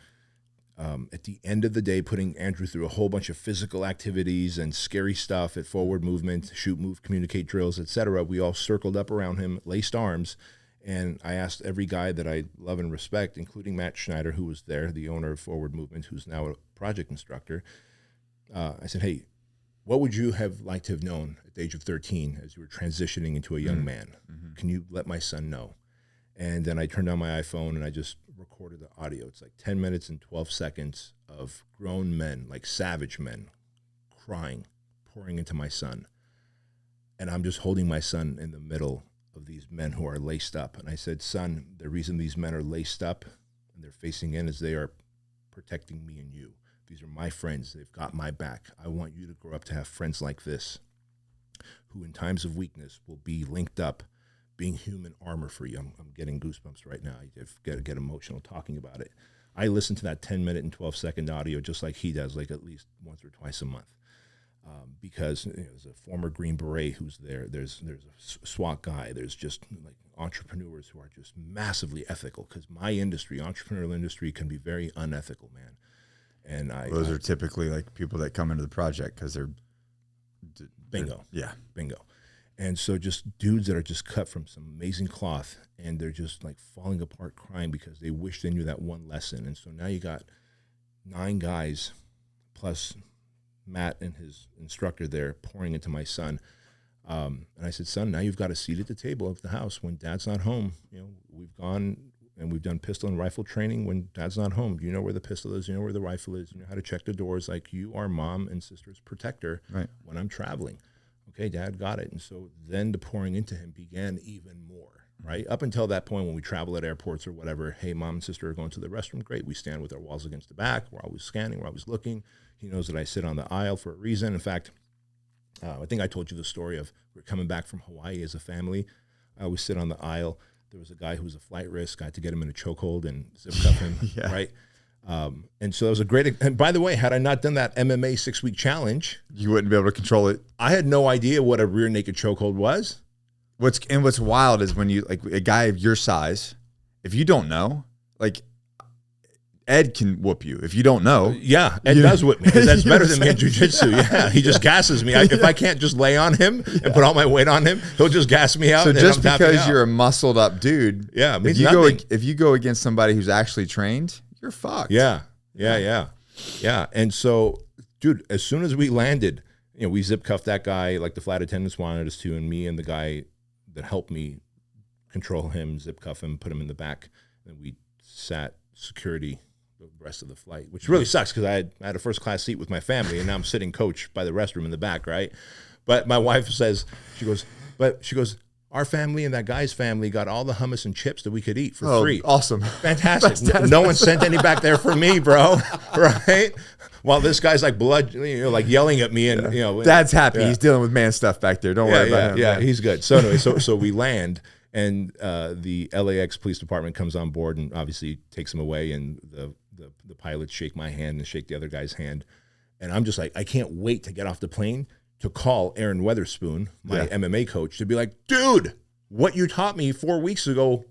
Speaker 2: at the end of the day, putting Andrew through a whole bunch of physical activities and scary stuff at Forward Movement, shoot, move, communicate drills, etc. We all circled up around him, laced arms, and I asked every guy that I love and respect, including Matt Schneider, who was there, the owner of Forward Movement, who's now a project instructor. I said, hey, what would you have liked to have known at the age of 13 as you were transitioning into a young man? Mm-hmm. Can you let my son know? And then I turned on my iPhone and I just recorded the audio. It's like 10 minutes and 12 seconds of grown men, like savage men, crying, pouring into my son. And I'm just holding my son in the middle of these men who are laced up. And I said, son, the reason these men are laced up and they're facing in is they are protecting me and you. These are my friends. They've got my back. I want you to grow up to have friends like this who in times of weakness will be linked up, being human armor for you. I'm getting goosebumps right now. I've got to get emotional talking about it. I listen to that 10-minute and 12-second audio just like he does, like at least once or twice a month. Because there's a former Green Beret who's there. There's a SWAT guy. There's just like entrepreneurs who are just massively ethical, because my industry, entrepreneurial industry, can be very unethical, man. And
Speaker 1: those are typically like people that come into the project because they're
Speaker 2: bingo.
Speaker 1: Yeah.
Speaker 2: Bingo. And so just dudes that are just cut from some amazing cloth, and they're just like falling apart crying because they wish they knew that one lesson. And so now you got 9 guys plus Matt and his instructor there pouring into my son. And I said, son, now you've got a seat at the table of the house when dad's not home. We've gone and we've done pistol and rifle training when dad's not home. You know where the pistol is, you know where the rifle is, you know how to check the doors. Like, you are mom and sister's protector when I'm traveling. Okay, dad, got it. And so then the pouring into him began even more, right? Up until that point when we travel at airports or whatever, hey, mom and sister are going to the restroom, great. We stand with our walls against the back. We're always scanning, we're always looking. He knows that I sit on the aisle for a reason. In fact, I think I told you the story of we're coming back from Hawaii as a family. I always sit on the aisle. There was a guy who was a flight risk. I had to get him in a chokehold and zip cuff him, right? And so that was a great, and by the way, had I not done that MMA 6-week challenge,
Speaker 1: you wouldn't be able to control it.
Speaker 2: I had no idea what a rear naked chokehold was.
Speaker 1: What's wild is when you, like, a guy of your size, if you don't know, like, Ed can whoop you. If you don't know.
Speaker 2: Yeah, Ed does whip me, because that's better than me in jiu-jitsu. Yeah, he just gasses me. If I can't just lay on him and put all my weight on him, he'll just gas me out.
Speaker 1: So just because you're a muscled up dude,
Speaker 2: means
Speaker 1: if you go against somebody who's actually trained, you're fucked.
Speaker 2: Yeah. And so, dude, as soon as we landed, we zip cuffed that guy like the flight attendants wanted us to, and me and the guy that helped me control him, zip cuff him, put him in the back, and we sat security the rest of the flight, which really sucks because I had a first class seat with my family, and now I'm sitting coach by the restroom in the back, right? But my wife says, she goes, our family and that guy's family got all the hummus and chips that we could eat for free.
Speaker 1: Awesome.
Speaker 2: Fantastic. No one sent any back there for me, bro. Right? While this guy's like like yelling at me, and
Speaker 1: Dad's happy. Yeah. He's dealing with man stuff back there. Don't worry about him.
Speaker 2: Yeah, he's good. So anyway, so we land, and the LAX police department comes on board and obviously takes him away, and the pilots shake my hand and shake the other guy's hand. And I'm just like, I can't wait to get off the plane to call Aaron Weatherspoon, my MMA coach, to be like, dude, what you taught me 4 weeks ago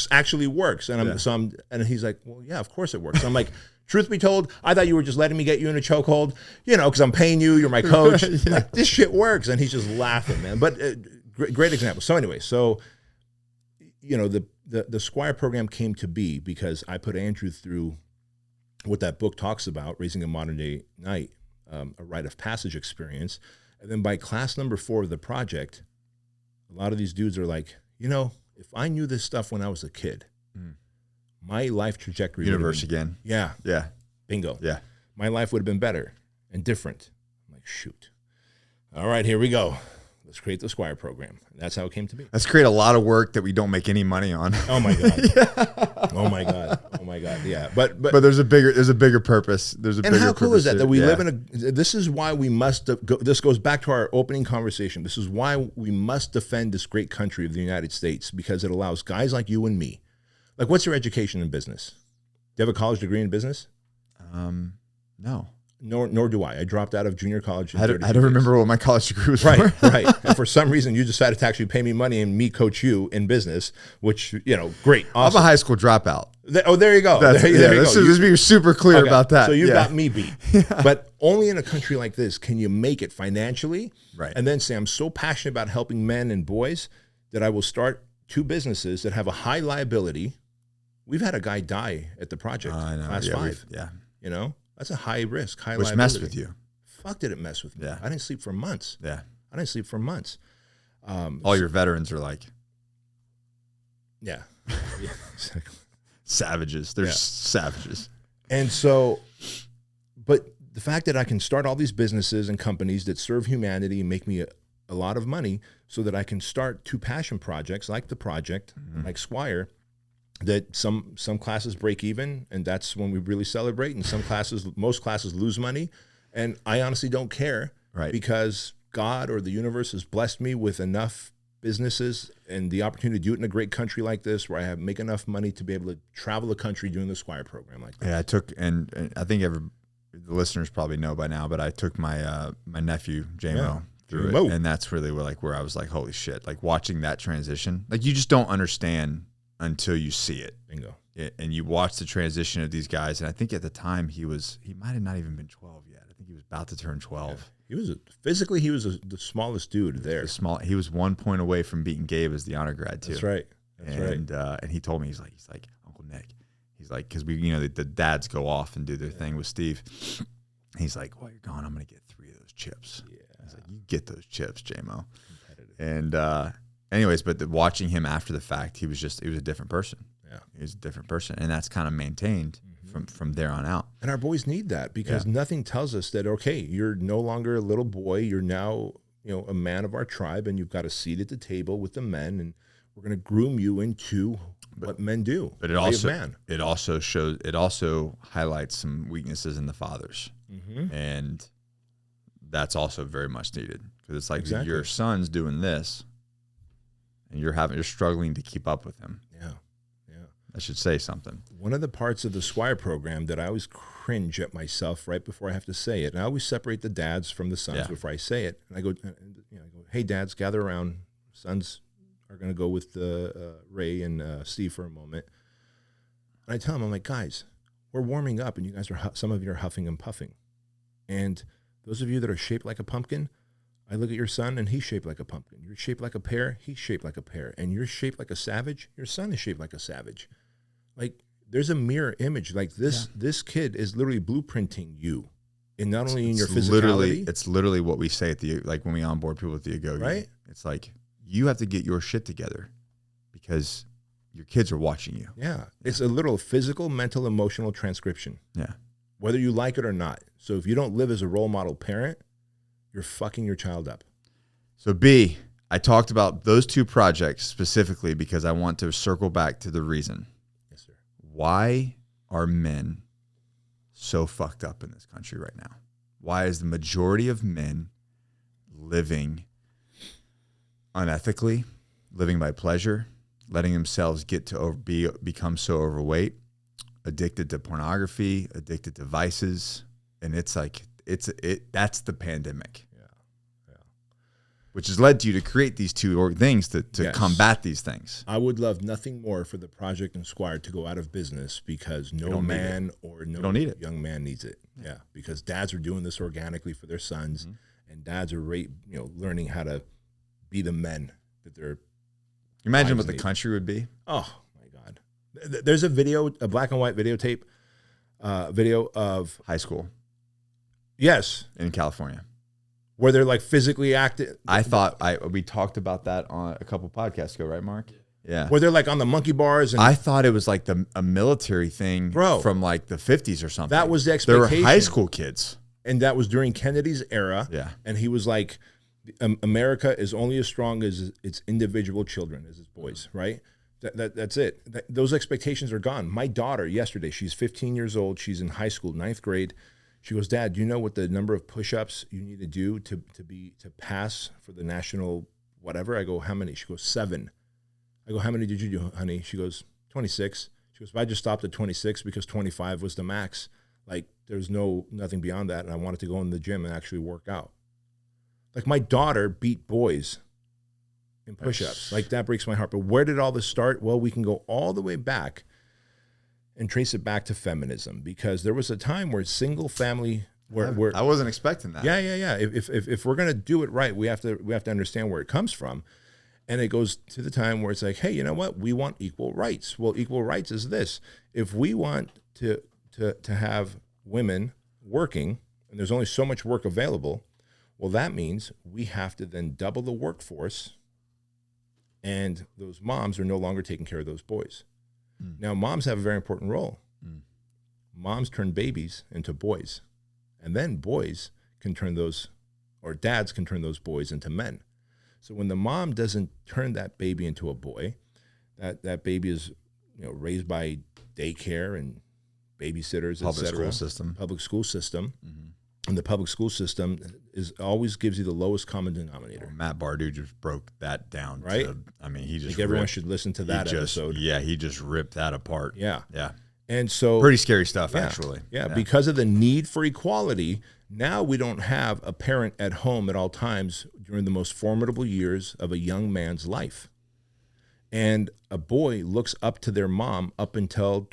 Speaker 2: actually works. And and he's like, well, yeah, of course it works. I'm like, truth be told, I thought you were just letting me get you in a chokehold, because I'm paying you, you're my coach. Like, this shit works. And he's just laughing, man. But great example. So anyway, the Squire program came to be because I put Andrew through what that book talks about, Raising a Modern Day Knight, a rite of passage experience. And then by class number 4 of the project, a lot of these dudes are like, if I knew this stuff when I was a kid, my life trajectory
Speaker 1: Universe again.
Speaker 2: Yeah.
Speaker 1: Yeah.
Speaker 2: Bingo.
Speaker 1: Yeah.
Speaker 2: My life would have been better and different. I'm like, shoot. All right, here we go. Let's create the Squire program. And that's how it came to be.
Speaker 1: Let's create a lot of work that we don't make any money on.
Speaker 2: Oh my God. Oh my God. Oh my God. Yeah. But
Speaker 1: there's a bigger purpose. There's a bigger purpose.
Speaker 2: And how cool is that we live in this is why we must go, this goes back to our opening conversation. This is why we must defend this great country of the United States, because it allows guys like you and me. Like, what's your education in business? Do you have a college degree in business?
Speaker 1: No.
Speaker 2: Nor do I. I dropped out of junior college.
Speaker 1: I don't remember what my college degree was
Speaker 2: right,
Speaker 1: for.
Speaker 2: Right. And for some reason, you decided to actually pay me money and me coach you in business, which, great. Awesome.
Speaker 1: I'm a high school dropout.
Speaker 2: There you go.
Speaker 1: Let's be super clear about that.
Speaker 2: So you got me beat. But only in a country like this can you make it financially.
Speaker 1: Right.
Speaker 2: And then say, I'm so passionate about helping men and boys that I will start 2 businesses that have a high liability. We've had a guy die at the project.
Speaker 1: I know.
Speaker 2: Class 5.
Speaker 1: Yeah.
Speaker 2: That's a high risk, high
Speaker 1: Which
Speaker 2: liability.
Speaker 1: messed with you.
Speaker 2: Fuck, did it mess with me?
Speaker 1: Yeah.
Speaker 2: I didn't sleep for months.
Speaker 1: Yeah.
Speaker 2: I didn't sleep for months.
Speaker 1: All your veterans are like,
Speaker 2: yeah, exactly.
Speaker 1: Savages. They're savages.
Speaker 2: And so, but the fact that I can start all these businesses and companies that serve humanity and make me a lot of money, so that I can start 2 passion projects like the project, like Squire, that some classes break even, and that's when we really celebrate. And most classes lose money, and I honestly don't care,
Speaker 1: right?
Speaker 2: Because God or the universe has blessed me with enough businesses and the opportunity to do it in a great country like this, where I make enough money to be able to travel the country doing the Squire program like that.
Speaker 1: Yeah, I took, and I think the listeners probably know by now, but I took my my nephew JMO through it, and that's really where I was like, holy shit! Like, watching that transition, like, you just don't understand until you see it.
Speaker 2: Bingo.
Speaker 1: And you watch the transition of these guys. And I think at the time he might have not even been 12 yet. I think he was about to turn 12.
Speaker 2: Yeah. He was the smallest dude there.
Speaker 1: He was 1 point away from beating Gabe as the honor grad too.
Speaker 2: That's right.
Speaker 1: And he told me, he's like, Uncle Nick, he's like, because we, the dads go off and do their thing with Steve. He's like, while you're gone, I'm going to get 3 of those chips. Yeah. He's like, you get those chips, JMO. And, anyways, but watching him after the fact, he was a different person. Yeah, he was a different person, and that's kind of maintained from there on out.
Speaker 2: And our boys need that, because nothing tells us that, okay, you're no longer a little boy. You're now, a man of our tribe, and you've got a seat at the table with the men, and we're going to groom you into what men do.
Speaker 1: But it also highlights some weaknesses in the fathers, and that's also very much needed, because it's like your son's doing this. And you're struggling to keep up with him. Yeah. I should say something.
Speaker 2: One of the parts of the Squire program that I always cringe at myself right before I have to say it, and I always separate the dads from the sons before I say it. And I go, hey, dads, gather around. Sons are going to go with Ray and Steve for a moment. And I tell them, I'm like, guys, we're warming up, and you guys some of you are huffing and puffing. And those of you that are shaped like a pumpkin, I look at your son, and he's shaped like a pumpkin. You're shaped like a pear, he's shaped like a pear. And you're shaped like a savage, your son is shaped like a savage. Like, there's a mirror image. Like, this kid is literally blueprinting you, and not only in your physicality.
Speaker 1: It's literally what we say at when we onboard people at the Agoge.
Speaker 2: Right?
Speaker 1: It's like, you have to get your shit together, because your kids are watching you.
Speaker 2: Yeah. It's a literal physical, mental, emotional transcription.
Speaker 1: Yeah.
Speaker 2: Whether you like it or not. So if you don't live as a role model parent, you're fucking your child up.
Speaker 1: So B, I talked about those 2 projects specifically because I want to circle back to the reason.
Speaker 2: Yes, sir.
Speaker 1: Why are men so fucked up in this country right now? Why is the majority of men living unethically, living by pleasure, letting themselves get to become so overweight, addicted to pornography, addicted to vices? And it's like, that's the pandemic. which has led you to create these two things to
Speaker 2: Yes.
Speaker 1: combat these things.
Speaker 2: I would love nothing more for the project and Squire to go out of business because no man or no
Speaker 1: don't need it.
Speaker 2: young man needs it. Yeah, because dads are doing this organically for their sons, and dads are learning how to be the men that they're.
Speaker 1: Imagine what the country would be.
Speaker 2: Oh my God! There's a black and white videotape, video of
Speaker 1: High school.
Speaker 2: Yes,
Speaker 1: in California.
Speaker 2: Where they're like physically active.
Speaker 1: I thought we talked about that on a couple podcasts ago, right, Mark? Yeah.
Speaker 2: Where they're like on the monkey bars. And
Speaker 1: I thought it was like a military thing,
Speaker 2: Bro,
Speaker 1: from like the 50s or something.
Speaker 2: That was the expectation.
Speaker 1: They were high school kids.
Speaker 2: And that was during Kennedy's era.
Speaker 1: Yeah.
Speaker 2: And he was like, America is only as strong as its individual children, as its boys, right? That's it. Those expectations are gone. My daughter yesterday, she's 15 years old. She's in high school, 9th grade. She goes, Dad, do you know what the number of push-ups you need to do to pass for the national whatever? I go, how many? She goes, 7. I go, how many did you do, honey? She goes, 26. She goes, I just stopped at 26 because 25 was the max. Like, there's nothing beyond that, and I wanted to go in the gym and actually work out. Like, my daughter beat boys in push-ups. Like, that breaks my heart. But where did all this start? Well, we can go all the way back and trace it back to feminism, because there was a time where single family where
Speaker 1: I wasn't expecting that.
Speaker 2: Yeah. If we're gonna do it right, we have to understand where it comes from, and it goes to the time where it's like, hey, you know what? We want equal rights. Well, equal rights is this: if we want to have women working, and there's only so much work available, well, that means we have to then double the workforce, and those moms are no longer taking care of those boys. Now, moms have a very important role. Moms turn babies into boys, and then boys can turn those, or dads can turn those boys into men. So when the mom doesn't turn that baby into a boy, that baby is raised by daycare and babysitters,
Speaker 1: public
Speaker 2: etc.
Speaker 1: school system.
Speaker 2: Public school system. And the public school system always gives you the lowest common denominator.
Speaker 1: Well, Matt Bardu just broke that down.
Speaker 2: Right?
Speaker 1: He just
Speaker 2: everyone should listen to that episode.
Speaker 1: Yeah, he just ripped that apart.
Speaker 2: Yeah.
Speaker 1: Yeah.
Speaker 2: And so
Speaker 1: pretty scary stuff, actually.
Speaker 2: Yeah, because of the need for equality, now we don't have a parent at home at all times during the most formidable years of a young man's life. And a boy looks up to their mom up until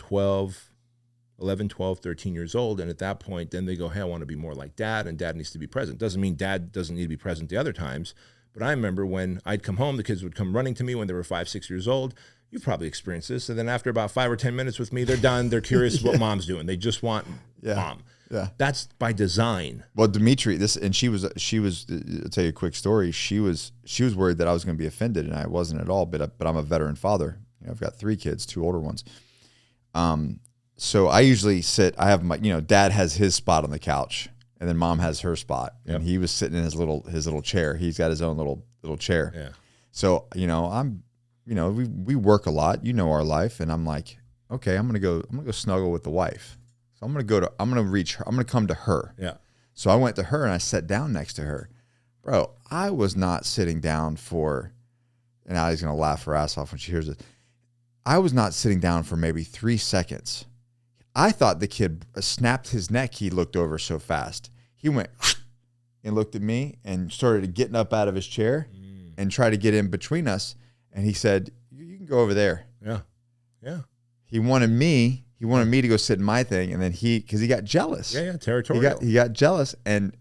Speaker 2: 11, 12, 13 years old. And at that point, then they go, hey, I want to be more like dad, and dad needs to be present. Doesn't mean dad doesn't need to be present the other times. But I remember when I'd come home, the kids would come running to me when they were 5, 6 years old. You've probably experienced this. And then after about 5 or 10 minutes with me, they're done. They're curious what mom's doing. They just want mom.
Speaker 1: Yeah.
Speaker 2: That's by design.
Speaker 1: Well, Dimitri, she was, I'll tell you a quick story. She was worried that I was going to be offended, and I wasn't at all, but I'm a veteran father. I've got 3 kids, 2 older ones. So I usually I have my, dad has his spot on the couch, and then mom has her spot. Yep. And he was sitting in his little chair. He's got his own little chair.
Speaker 2: Yeah.
Speaker 1: So, we work a lot, our life. And I'm like, okay, I'm going to go snuggle with the wife. So I'm going to reach her. I'm going to come to her.
Speaker 2: Yeah.
Speaker 1: So I went to her and I sat down next to her. Bro, I was not sitting down and Allie's going to laugh her ass off when she hears it. I was not sitting down for maybe 3 seconds. I thought the kid snapped his neck. He looked over so fast. He went and looked at me and started getting up out of his chair and tried to get in between us. And he said, you can go over there.
Speaker 2: Yeah. Yeah.
Speaker 1: He wanted me to go sit in my thing. And then because he got jealous.
Speaker 2: Yeah. Territorial.
Speaker 1: He got jealous, and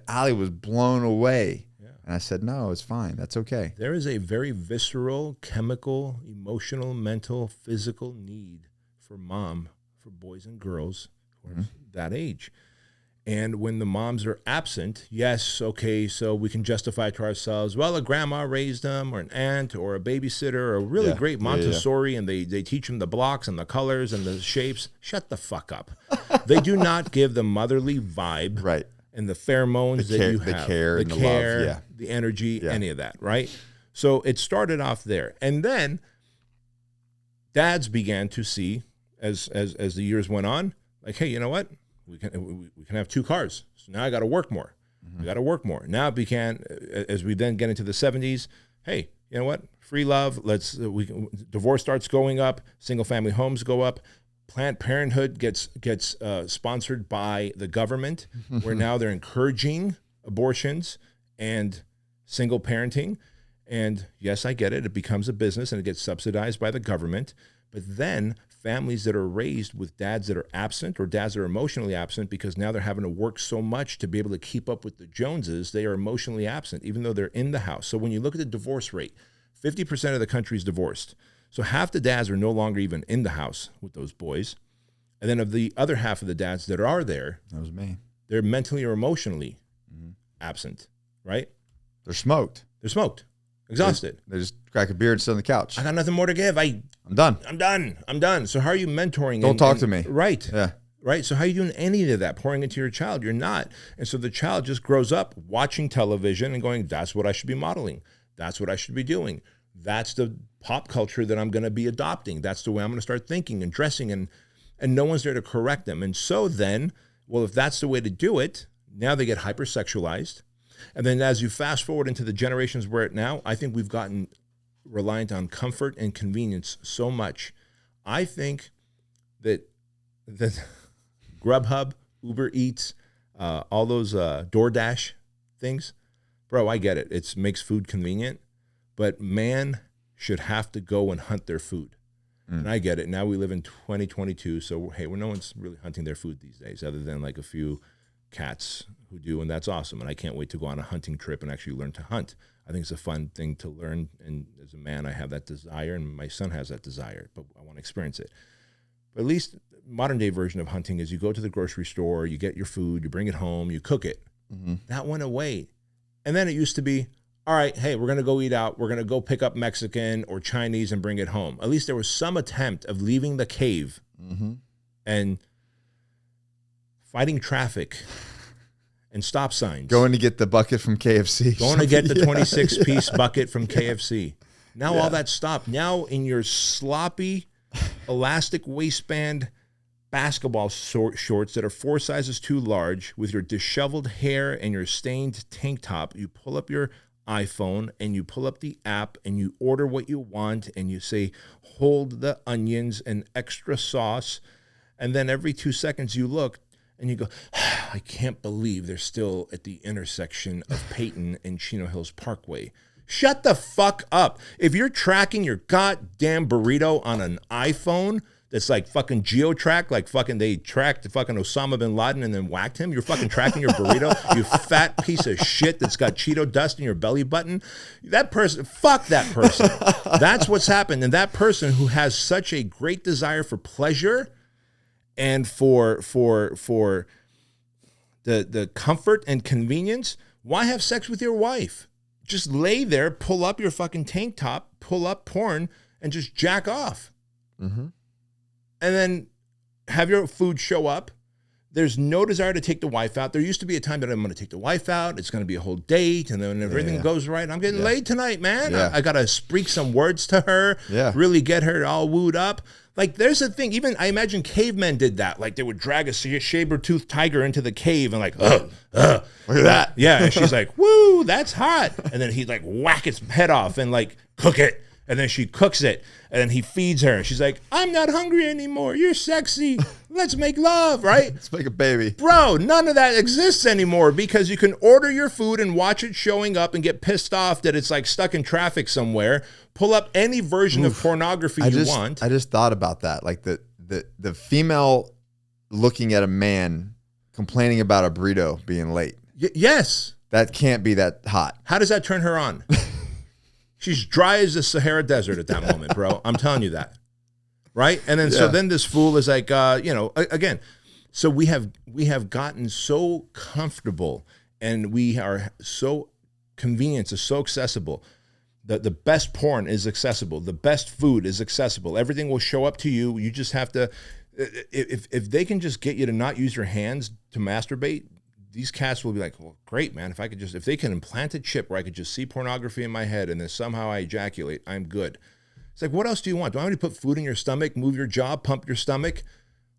Speaker 1: Allie was blown away. Yeah. And I said, no, it's fine. That's okay.
Speaker 2: There is a very visceral, chemical, emotional, mental, physical need for boys and girls who are that age. And when the moms are absent, yes, okay, so we can justify to ourselves, well, a grandma raised them, or an aunt, or a babysitter, or a really great Montessori, and they teach them the blocks and the colors and the shapes. Shut the fuck up. They do not give the motherly vibe,
Speaker 1: right,
Speaker 2: and the pheromones that you have.
Speaker 1: The care, the love,
Speaker 2: the energy, any of that, right? So it started off there. And then dads began to see, as the years went on, like, hey, you know what? We can have 2 cars. So now I got to work more. I got to work more. Now it began, as we then get into the 70s, hey, you know what? Free love. Divorce starts going up. Single family homes go up. Planned Parenthood gets sponsored by the government, where now they're encouraging abortions, and single parenting. And yes, I get it. It becomes a business and it gets subsidized by the government. But then families that are raised with dads that are absent or dads that are emotionally absent because now they're having to work so much to be able to keep up with the Joneses, they are emotionally absent, even though they're in the house. So when you look at the divorce rate, 50% of the country is divorced. So half the dads are no longer even in the house with those boys. And then of the other half of the dads that are there,
Speaker 1: That was me.
Speaker 2: they're mentally or emotionally absent, right?
Speaker 1: They're smoked.
Speaker 2: They're smoked, exhausted.
Speaker 1: They just crack a beer and sit on the couch.
Speaker 2: I got nothing more to give.
Speaker 1: I'm done.
Speaker 2: I'm done. So how are you mentoring?
Speaker 1: Don't talk to me.
Speaker 2: Right.
Speaker 1: Yeah.
Speaker 2: Right. So how are you doing any of that, pouring into your child? You're not. And so the child just grows up watching television and going, that's what I should be modeling. That's what I should be doing. That's the pop culture that I'm going to be adopting. That's the way I'm going to start thinking and dressing, and no one's there to correct them. And so then, well, if that's the way to do it, now they get hypersexualized. And then as you fast forward into the generations we're at now, I think we've gotten reliant on comfort and convenience so much. I think that Grubhub, Uber Eats, all those DoorDash things, bro, I get it. It makes food convenient, but man should have to go and hunt their food. And I get it. Now we live in 2022, so hey, no one's really hunting their food these days, other than like a few cats who do, and that's awesome. And I can't wait to go on a hunting trip and actually learn to hunt. I think it's a fun thing to learn, and as a man, I have that desire, and my son has that desire, but I want to experience it. But at least modern day version of hunting is you go to the grocery store, you get your food, you bring it home, you cook it. That went away. And then it used to be, all right, hey, we're going to go eat out. We're going to go pick up Mexican or Chinese and bring it home. At least there was some attempt of leaving the cave and fighting traffic and stop signs.
Speaker 1: Going to get the bucket from KFC.
Speaker 2: Going to get the 26-piece bucket from KFC. Now all that stopped. Now in your sloppy, elastic waistband basketball shorts that are 4 sizes too large with your disheveled hair and your stained tank top, you pull up your iPhone and you pull up the app and you order what you want and you say, hold the onions and extra sauce. And then every 2 seconds you look and you go, I can't believe they're still at the intersection of Peyton and Chino Hills Parkway. Shut the fuck up. If you're tracking your goddamn burrito on an iPhone that's like fucking geo-track, like fucking they tracked fucking Osama bin Laden and then whacked him, you're fucking tracking your burrito, you fat piece of shit that's got Cheeto dust in your belly button. That person, fuck that person. That's what's happened. And that person who has such a great desire for pleasure and for the comfort and convenience, why have sex with your wife? Just lay there, pull up your fucking tank top, pull up porn, and just jack off. And then have your food show up. There's no desire to take the wife out. There used to be a time that I'm going to take the wife out. It's going to be a whole date. And then if everything goes right, I'm getting laid tonight, man. I got to speak some words to her, really get her all wooed up. Like, there's a thing. Even I imagine cavemen did that. Like, they would drag a saber-toothed tiger into the cave and like, look at that. Yeah, and she's like, woo, that's hot. And then he'd like whack its head off and like cook it. And then she cooks it, and then he feeds her. She's like, I'm not hungry anymore. You're sexy. Let's make love, right?
Speaker 1: Let's make a baby.
Speaker 2: Bro, none of that exists anymore because you can order your food and watch it showing up and get pissed off that it's like stuck in traffic somewhere. Pull up any version of pornography you want.
Speaker 1: I just thought about that. Like the female looking at a man complaining about a burrito being late.
Speaker 2: Yes.
Speaker 1: That can't be that hot.
Speaker 2: How does that turn her on? She's dry as the Sahara Desert at that moment, bro. I'm telling you that. Right? And then so then this fool is like, again, so we have gotten so comfortable and we are so convenience is so accessible. The best porn is accessible. The best food is accessible. Everything will show up to you. You just have to, if they can just get you to not use your hands to masturbate, these cats will be like, well, great, man. If they can implant a chip where I could just see pornography in my head and then somehow I ejaculate, I'm good. It's like, what else do you want? Do I want to put food in your stomach, move your jaw, pump your stomach?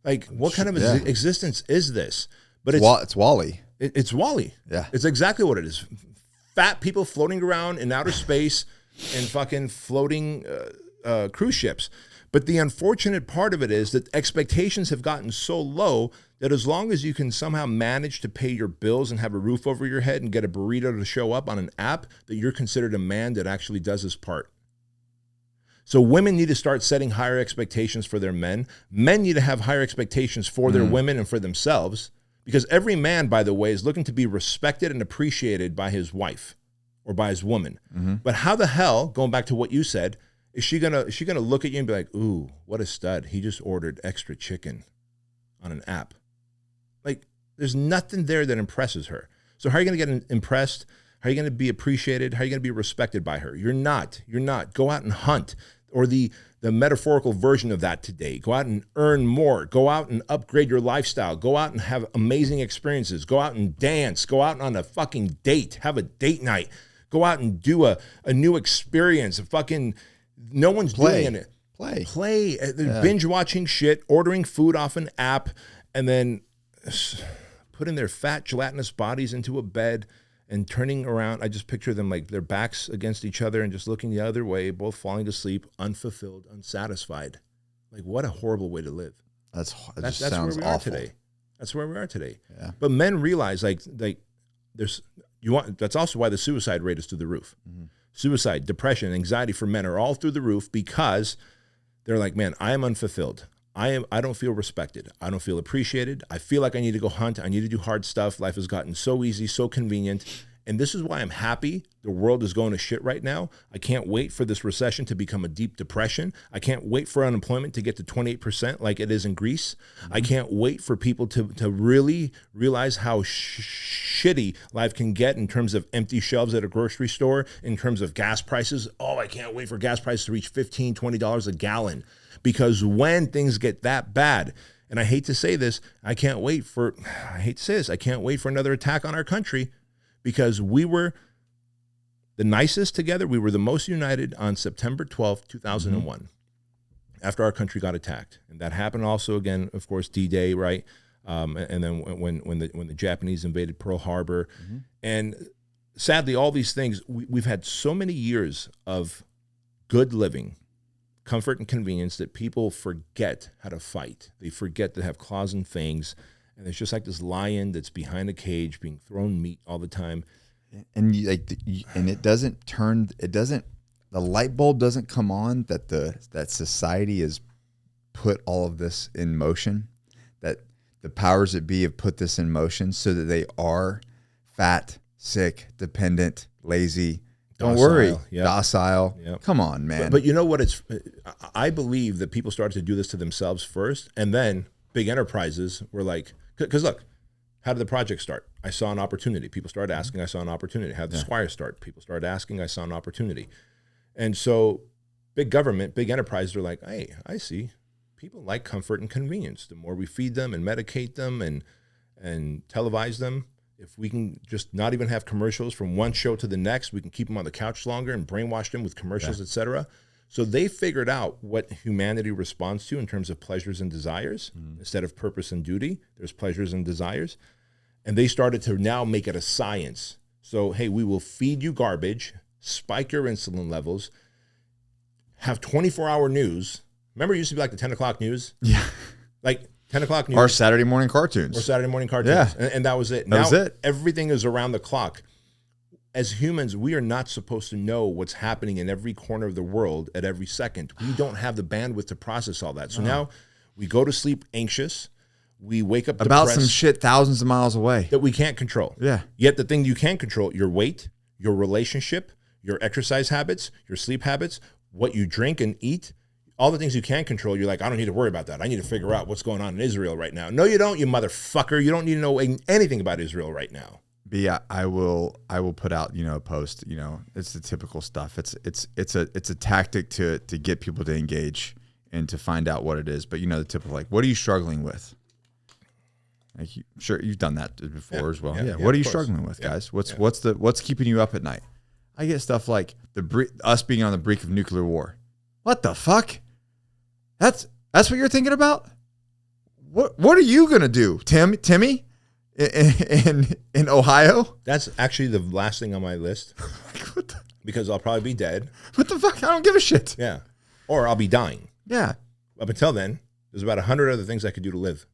Speaker 2: Like, what kind of existence is this? But
Speaker 1: it's Wall-E.
Speaker 2: It's Wall-E.
Speaker 1: Yeah.
Speaker 2: It's exactly what it is. Fat people floating around in outer space and fucking floating cruise ships. But the unfortunate part of it is that expectations have gotten so low that as long as you can somehow manage to pay your bills and have a roof over your head and get a burrito to show up on an app, that you're considered a man that actually does his part. So women need to start setting higher expectations for their men. Men need to have higher expectations for their women and for themselves, because every man, by the way, is looking to be respected and appreciated by his wife or by his woman. But how the hell, going back to what you said, is she gonna look at you and be like, ooh, what a stud. He just ordered extra chicken on an app. Like, there's nothing there that impresses her. So how are you gonna get impressed? How are you gonna be appreciated? How are you gonna be respected by her? You're not. Go out and hunt. Or the metaphorical version of that today. Go out and earn more. Go out and upgrade your lifestyle. Go out and have amazing experiences. Go out and dance. Go out on a fucking date. Have a date night. Go out and do a new experience. No one's doing it. Play. Binge watching shit, ordering food off an app, and then putting their fat, gelatinous bodies into a bed and turning around. I just picture them like their backs against each other and just looking the other way, both falling to sleep, unfulfilled, unsatisfied. Like, what a horrible way to live.
Speaker 1: That's
Speaker 2: where we are today. That's where we are today.
Speaker 1: Yeah.
Speaker 2: But men realize that's also why the suicide rate is through the roof. Suicide, depression, anxiety for men are all through the roof because they're like, man, I am unfulfilled. I don't feel respected. I don't feel appreciated. I feel like I need to go hunt. I need to do hard stuff. Life has gotten so easy, so convenient. And this is why I'm happy the world is going to shit right now. I can't wait for this recession to become a deep depression. I can't wait for unemployment to get to 28% like it is in Greece. I can't wait for people to really realize how shitty life can get in terms of empty shelves at a grocery store, in terms of gas prices. Oh, I can't wait for gas prices to reach $15, $20 a gallon. Because when things get that bad, and I hate to say this, I can't wait for another attack on our country, because we were the nicest together. We were the most united on September 12th, 2001, after our country got attacked. And that happened also again, of course, D-Day, right? And then when the Japanese invaded Pearl Harbor. And sadly, all these things, we've had so many years of good living, comfort and convenience, that people forget how to fight. They forget to have claws and fangs. And it's just like this lion that's behind a cage being thrown meat all the time.
Speaker 1: And it doesn't turn. The light bulb doesn't come on that society has put all of this in motion. That the powers that be have put this in motion so that they are fat, sick, dependent, lazy. Don't worry, docile. Yep. Come on, man.
Speaker 2: But you know what? I believe that people started to do this to themselves first, and then big enterprises were like, because look, how did the project start? I saw an opportunity. People started asking, I saw an opportunity. How did the Squire start? People started asking, I saw an opportunity. And so big government, big enterprises are like, hey, I see. People like comfort and convenience. The more we feed them and medicate them and televise them, if we can just not even have commercials from one show to the next, we can keep them on the couch longer and brainwash them with commercials, et cetera. So they figured out what humanity responds to in terms of pleasures and desires. Instead of purpose and duty, there's pleasures and desires. And they started to now make it a science. So, hey, we will feed you garbage, spike your insulin levels, have 24-hour news. Remember it used to be like the 10 o'clock news?
Speaker 1: Yeah.
Speaker 2: Like 10 o'clock news.
Speaker 1: Or Saturday morning cartoons.
Speaker 2: Yeah. And that was it. That
Speaker 1: was it.
Speaker 2: Everything is around the clock. As humans, we are not supposed to know what's happening in every corner of the world at every second. We don't have the bandwidth to process all that. So now we go to sleep anxious. We wake up
Speaker 1: about
Speaker 2: depressed
Speaker 1: some shit thousands of miles away
Speaker 2: that we can't control.
Speaker 1: Yeah.
Speaker 2: Yet the thing you can control, your weight, your relationship, your exercise habits, your sleep habits, what you drink and eat, all the things you can control, you're like, I don't need to worry about that. I need to figure out what's going on in Israel right now. No, you don't, you motherfucker. You don't need to know anything about Israel right now.
Speaker 1: But yeah, I will put out, a post, it's the typical stuff. It's a tactic to get people to engage and to find out what it is. But the typical, like, what are you struggling with? Like, sure, you've done that before as well. Yeah. What are you struggling with, guys? What's keeping you up at night? I get stuff like us being on the brink of nuclear war. What the fuck? That's what you're thinking about? What are you gonna do, Timmy? In Ohio?
Speaker 2: That's actually the last thing on my list. Because I'll probably be dead.
Speaker 1: What the fuck? I don't give a shit.
Speaker 2: Yeah. or I'll be dying.
Speaker 1: Yeah.
Speaker 2: Up until then, there's about 100 other things I could do to live.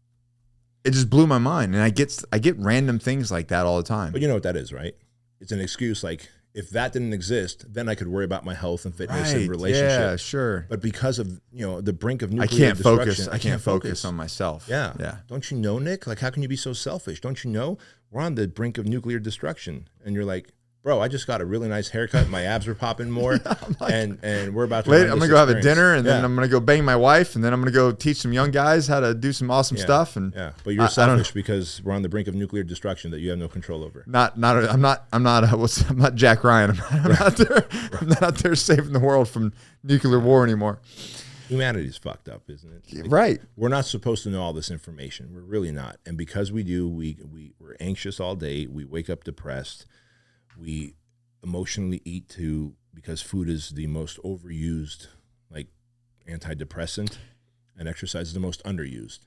Speaker 1: It just blew my mind. And I get random things like that all the time.
Speaker 2: But you know what that is, right? It's an excuse. Like, if that didn't exist, then I could worry about my health and fitness and relationship.
Speaker 1: Yeah, sure.
Speaker 2: But because of, the brink of nuclear destruction,
Speaker 1: I can't focus on myself.
Speaker 2: Yeah.
Speaker 1: Yeah.
Speaker 2: Don't you know, Nick? Like, how can you be so selfish? Don't you know we're on the brink of nuclear destruction? And you're like, bro, I just got a really nice haircut. My abs are popping more. And we're about to
Speaker 1: I'm going to go have a dinner, and then
Speaker 2: Yeah.
Speaker 1: I'm going to go bang my wife, and then I'm going to go teach some young guys how to do some awesome stuff. And
Speaker 2: but you're selfish because we're on the brink of nuclear destruction that you have no control over.
Speaker 1: I'm not Jack Ryan. I'm not out there saving the world from nuclear war anymore.
Speaker 2: Humanity's fucked up, isn't it? Like,
Speaker 1: Right.
Speaker 2: We're not supposed to know all this information. We're really not. And because we do, we're anxious all day. We wake up depressed. We emotionally eat because food is the most overused, like, antidepressant, and exercise is the most underused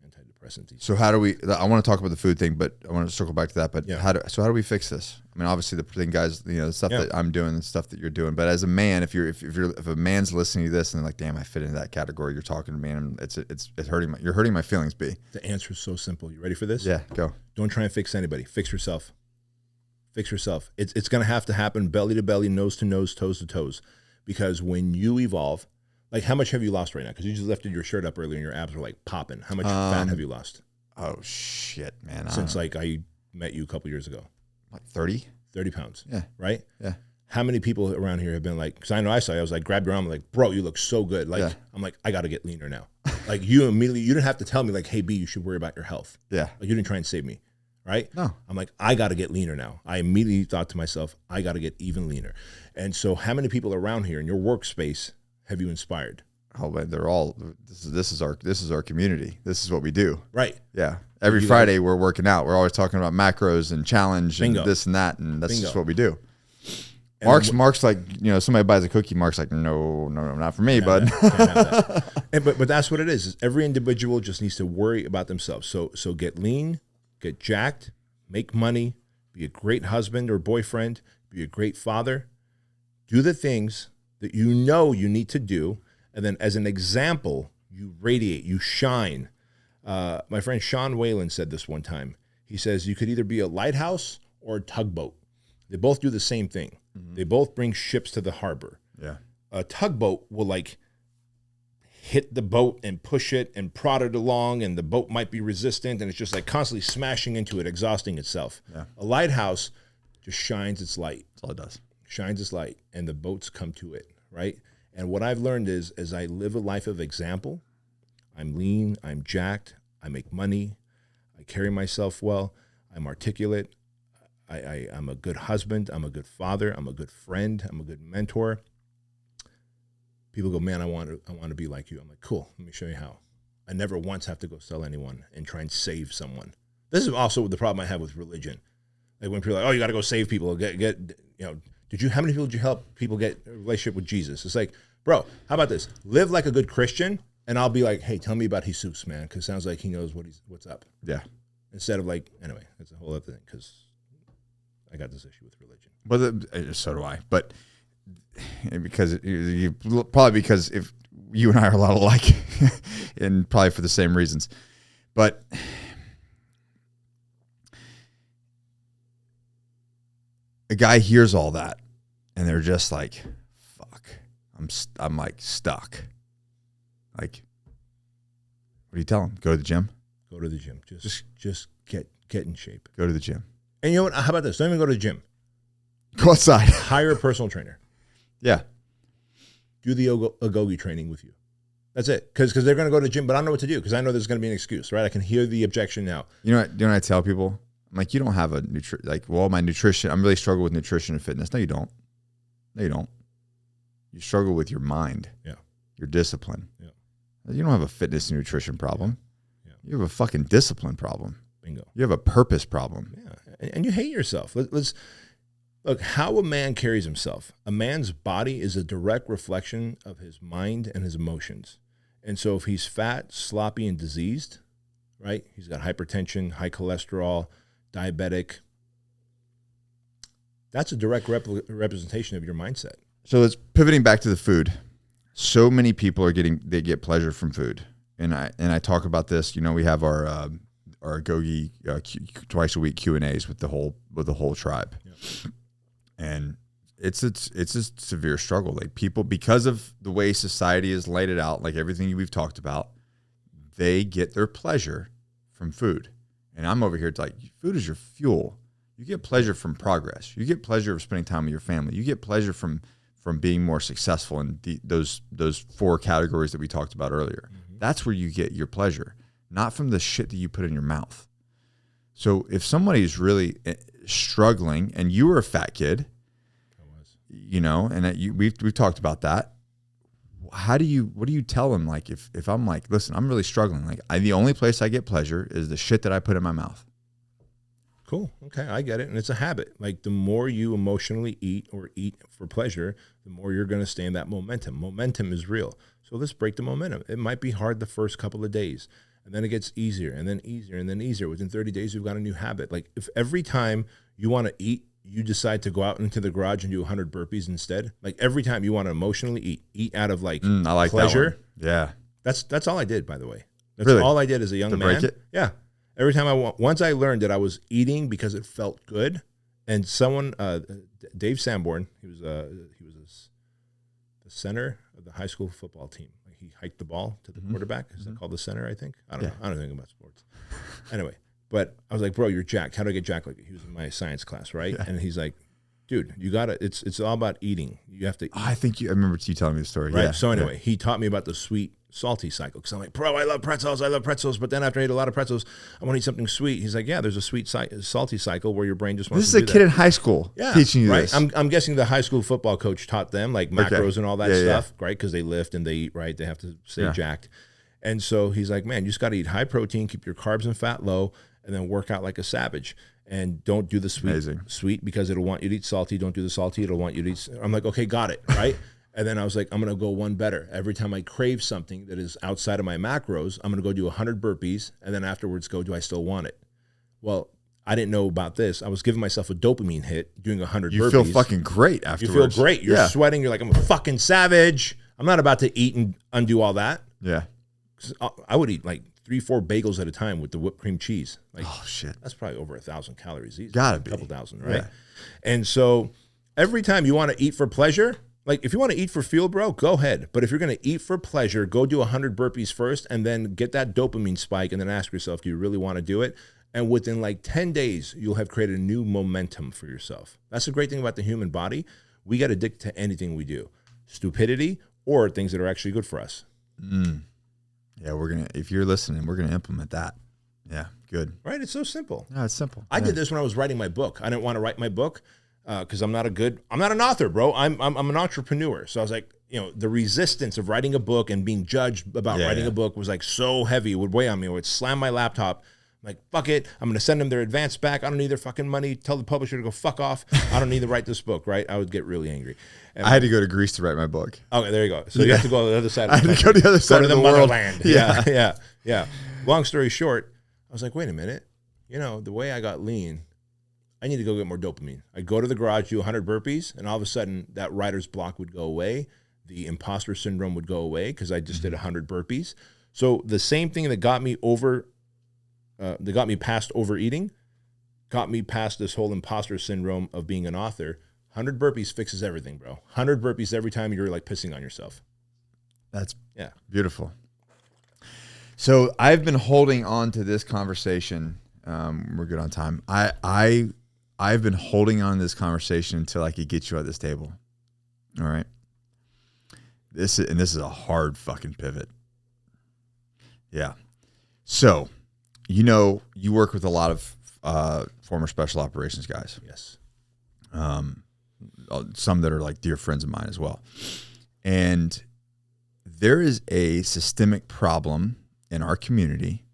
Speaker 2: antidepressant.
Speaker 1: So how do we? I want to talk about the food thing, but I want to circle back to that. But how do we fix this? I mean, obviously the thing, guys, the stuff that I'm doing, the stuff that you're doing. But as a man, if a man's listening to this and they're like, damn, I fit into that category, you're talking to me, and it's hurting you're hurting my feelings, B.
Speaker 2: The answer is so simple. You ready for this?
Speaker 1: Yeah, go.
Speaker 2: Don't try and fix anybody. Fix yourself. Fix yourself. It's going to have to happen belly to belly, nose to nose, toes to toes. Because when you evolve, like, how much have you lost right now? Because you just lifted your shirt up earlier and your abs were like popping. How much fat have you lost?
Speaker 1: Oh, shit, man.
Speaker 2: Since like I met you a couple years ago.
Speaker 1: Like 30?
Speaker 2: 30 pounds.
Speaker 1: Yeah.
Speaker 2: Right?
Speaker 1: Yeah.
Speaker 2: How many people around here have been like, because I know I saw you, I was like, grab your arm, like, bro, you look so good. Like, I'm like, I got to get leaner now. Like, you didn't have to tell me, like, hey, B, you should worry about your health.
Speaker 1: Yeah.
Speaker 2: Like, you didn't try and save me. Right?
Speaker 1: No.
Speaker 2: I'm like, I got to get leaner now. I immediately thought to myself, I got to get even leaner. And so how many people around here in your workspace have you inspired?
Speaker 1: Oh, but they're all, this is our community. This is what we do.
Speaker 2: Right.
Speaker 1: Yeah. Every Friday we're working out. We're always talking about macros and challenge and this and that. And that's just what we do. And Mark's like, somebody buys a cookie. Mark's like, no, not for me, bud.
Speaker 2: But that's what it is. Every individual just needs to worry about themselves. So get lean, get jacked, make money, be a great husband or boyfriend, be a great father. Do the things that you know you need to do. And then as an example, you radiate, you shine. My friend Sean Whalen said this one time. He says, you could either be a lighthouse or a tugboat. They both do the same thing. Mm-hmm. They both bring ships to the harbor.
Speaker 1: Yeah.
Speaker 2: A tugboat will like hit the boat and push it and prod it along, and the boat might be resistant, and it's just like constantly smashing into it, exhausting itself. Yeah. A lighthouse just shines its light.
Speaker 1: That's all it does.
Speaker 2: Shines its light, and the boats come to it, right? And what I've learned is, as I live a life of example, I'm lean, I'm jacked, I make money, I carry myself well, I'm articulate, I'm a good husband, I'm a good father, I'm a good friend, I'm a good mentor. People go, man, I want to be like you. I'm like, cool, let me show you how. I never once have to go sell anyone and try and save someone. This is also the problem I have with religion. Like when people are like, oh, you got to go save people, how many people did you help people get a relationship with Jesus? It's like, bro, how about this? Live like a good Christian, and I'll be like, hey, tell me about Jesus, man, because it sounds like he knows what's up.
Speaker 1: Yeah.
Speaker 2: Instead of like, anyway, that's a whole other thing, because I got this issue with religion.
Speaker 1: But so do I. But because probably because if you and I are a lot alike, and probably for the same reasons. But a guy hears all that, and they're just like, "Fuck, I'm like stuck." Like, what do you tell him? Go to the gym.
Speaker 2: Go to the gym. Just get in shape.
Speaker 1: Go to the gym.
Speaker 2: And you know what? How about this? Don't even go to the gym.
Speaker 1: Go outside.
Speaker 2: Hire a personal trainer.
Speaker 1: Yeah.
Speaker 2: Do the agogi training with you. That's it. Because they're going to go to the gym, but I don't know what to do because I know there's going to be an excuse, right? I can hear the objection now.
Speaker 1: You know what I tell people? I'm like, you don't have a my nutrition. I'm really struggle with nutrition and fitness. No, you don't. No, you don't. You struggle with your mind. Yeah. Your discipline. Yeah. You don't have a fitness and nutrition problem. Yeah. You have a fucking discipline problem.
Speaker 2: Bingo.
Speaker 1: You have a purpose problem.
Speaker 2: Yeah. And you hate yourself. Let's look how a man carries himself. A man's body is a direct reflection of his mind and his emotions. And so if he's fat, sloppy, and diseased, right? He's got hypertension, high cholesterol, diabetic. That's a direct representation of your mindset.
Speaker 1: So let's pivoting back to the food. so many people they get pleasure from food. And I talk about this, we have our Gogi twice a week Q&As with the whole tribe. Yep. And it's a severe struggle. Like people, because of the way society has laid it out, like everything we've talked about, they get their pleasure from food. And I'm over here, it's like, food is your fuel. You get pleasure from progress. You get pleasure of spending time with your family. You get pleasure from being more successful in those 4 categories that we talked about earlier. Mm-hmm. That's where you get your pleasure, not from the shit that you put in your mouth. So if somebody is really struggling, and you were a fat kid, and we've talked about that. What do you tell them? Like if I'm like, listen, I'm really struggling. Like the only place I get pleasure is the shit that I put in my mouth.
Speaker 2: Cool. Okay. I get it. And it's a habit. Like the more you emotionally eat or eat for pleasure, the more you're going to stay in that momentum. Momentum is real. So let's break the momentum. It might be hard the first couple of days, and then it gets easier and then easier and then easier. Within 30 days, you've got a new habit. Like if every time you want to eat, you decide to go out into the garage and do 100 burpees instead. Like every time you want to emotionally eat out of like
Speaker 1: I like
Speaker 2: pleasure.
Speaker 1: Yeah.
Speaker 2: That's all I did, by the way. That's
Speaker 1: really?
Speaker 2: All I did as a young man.
Speaker 1: Break it?
Speaker 2: Yeah. Every time once I learned that I was eating because it felt good, and someone, Dave Sanborn, he was the center of the high school football team. Like he hiked the ball to the quarterback. Is that called the center? I think. I don't know. I don't think about sports. Anyway, but I was like, bro, you're jacked. How do I get jacked like you? He was in my science class, right? Yeah. And he's like, dude, you gotta. It's all about eating. You have to eat.
Speaker 1: I remember you telling me the story.
Speaker 2: Right.
Speaker 1: Yeah.
Speaker 2: So anyway, he taught me about the sweet salty cycle, because I'm like, bro, I love pretzels, but then after I ate a lot of pretzels, I want to eat something sweet. He's like, yeah, there's a sweet salty cycle where your brain just wants to do that.
Speaker 1: This is a kid in high school teaching you this.
Speaker 2: I'm guessing the high school football coach taught them like macros and all that stuff, right? Because they lift and they eat right, they have to stay jacked. And so he's like, man, you just got to eat high protein, keep your carbs and fat low, and then work out like a savage. And don't do the sweet because it'll want you to eat salty. Don't do the salty, it'll want you to eat. I'm like, okay, got it, right? And then I was like, I'm going to go one better. Every time I crave something that is outside of my macros, I'm going to go do 100 burpees, and then afterwards go, do I still want it? Well, I didn't know about this. I was giving myself a dopamine hit doing 100 burpees. You
Speaker 1: feel fucking great afterwards.
Speaker 2: You feel great. You're sweating. You're like, I'm a fucking savage. I'm not about to eat and undo all that.
Speaker 1: Yeah.
Speaker 2: I would eat like 3-4 bagels at a time with the whipped cream cheese. Like,
Speaker 1: oh, shit.
Speaker 2: That's probably over 1,000 calories.
Speaker 1: Gotta be.
Speaker 2: A couple thousand, right? Yeah. And so every time you want to eat for pleasure, like if you want to eat for fuel, bro, go ahead. But if you're going to eat for pleasure, go do 100 burpees first and then get that dopamine spike and then ask yourself, do you really want to do it? And within like 10 days, you'll have created a new momentum for yourself. That's the great thing about the human body. We get addicted to anything we do, stupidity or things that are actually good for us.
Speaker 1: Yeah, if you're listening, we're going to implement that. Yeah, good.
Speaker 2: Right? It's so simple.
Speaker 1: Yeah, it's simple.
Speaker 2: I did this when I was writing my book. I didn't want to write my book because I'm not an author, bro. I'm an entrepreneur. So I was like, the resistance of writing a book and being judged about writing a book was like so heavy. It would weigh on me. It would slam my laptop. I'm like, fuck it. I'm going to send them their advance back. I don't need their fucking money. Tell the publisher to go fuck off. I don't need to write this book, right? I would get really angry. And
Speaker 1: I had to go to Greece to write my book.
Speaker 2: Okay, there you go. So you have to go to the other side of the
Speaker 1: country. I had to go to the other side of the
Speaker 2: motherland.
Speaker 1: World.
Speaker 2: Yeah. Long story short, I was like, wait a minute. The way I got lean, I need to go get more dopamine. I'd go to the garage, do 100 burpees, and all of a sudden that writer's block would go away. The imposter syndrome would go away because I just did 100 burpees. So the same thing that got me past overeating, got me past this whole imposter syndrome of being an author. 100 burpees fixes everything, bro. 100 burpees every time you're like pissing on yourself.
Speaker 1: That's beautiful. So I've been holding on to this conversation. We're good on time. I've been holding on to this conversation until I could get you at this table. All right. This is a hard fucking pivot. Yeah. So, you work with a lot of former special operations guys.
Speaker 2: Yes.
Speaker 1: Some that are like dear friends of mine as well. And there is a systemic problem in our community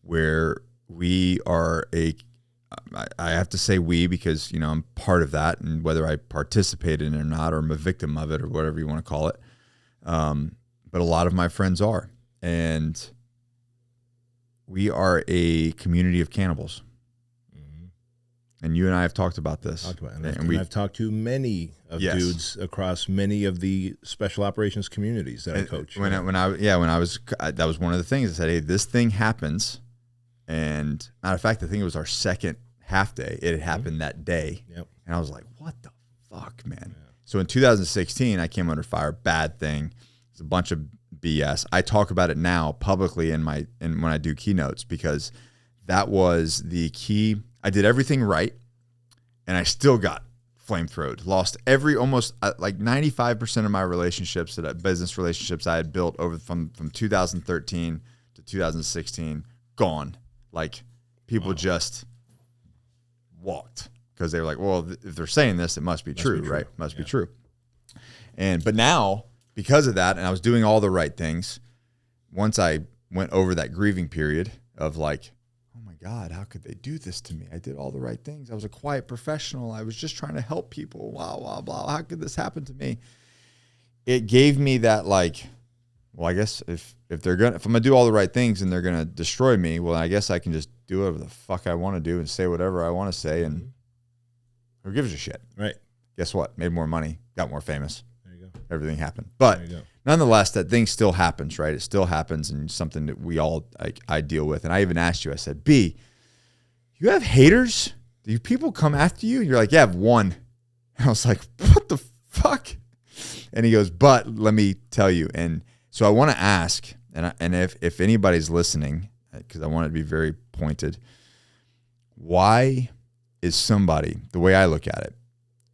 Speaker 1: where we are I have to say we because, I'm part of that, and whether I participate in it or not, or I'm a victim of it or whatever you want to call it. But a lot of my friends are, and we are a community of cannibals. and you and I have talked about this.
Speaker 2: I've talked to many of dudes across many of the special operations communities that I coach.
Speaker 1: When I was that was one of the things I said, hey, this thing happens, and matter of fact, I think it was our second half day. It had happened that day, and I was like, what the fuck, man? Yeah. So in 2016, I came under fire. Bad thing. It's a bunch of BS. I talk about it now publicly when I do keynotes, because that was the key. I did everything right, and I still got flamethrowed. Lost almost like 95% of my relationships, business relationships I had built over from 2013 to 2016, gone. Like, people just walked, because they were like, well, if they're saying this, it must be true, right? Must be true. But now, because of that, and I was doing all the right things, once I went over that grieving period of like, oh my God, how could they do this to me? I did all the right things. I was a quiet professional. I was just trying to help people. Blah, blah, blah. How could this happen to me? It gave me that, like, well, I guess if I'm gonna do all the right things and they're gonna destroy me, well, I guess I can just do whatever the fuck I want to do and say whatever I want to say, and who gives a shit? Right. Guess what? Made more money, got more famous. There you go. Everything happened. But nonetheless, that thing still happens, right? It still happens, and something that we all, I deal with. And I even asked you, I said, B, you have haters? Do people come after you? And you're like, yeah, I have one. And I was like, what the fuck? And he goes, but let me tell you. And so I want to ask, and if anybody's listening, because I want it to be very pointed, why is somebody, the way I look at it,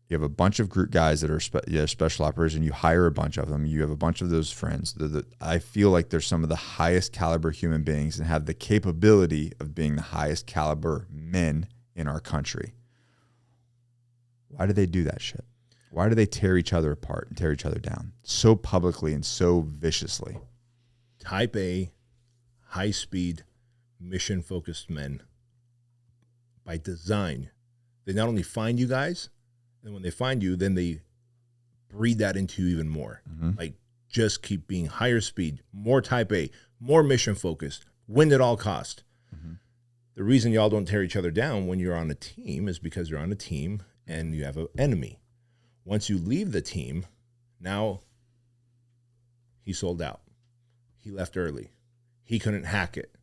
Speaker 1: you have a bunch of group guys that are special operators, and you hire a bunch of them. You have a bunch of those friends. I feel like they're some of the highest caliber human beings and have the capability of being the highest caliber men in our country. Why do they do that shit? Why do they tear each other apart and tear each other down so publicly and so viciously?
Speaker 2: Type A, high-speed, mission-focused men. By design, they not only find you guys, and when they find you, then they breed that into you even more. Like, just keep being higher speed, more type A, more mission-focused, win at all cost. The reason y'all don't tear each other down when you're on a team is because you're on a team and you have an enemy. Once you leave the team, now he sold out. He left early. He couldn't hack it.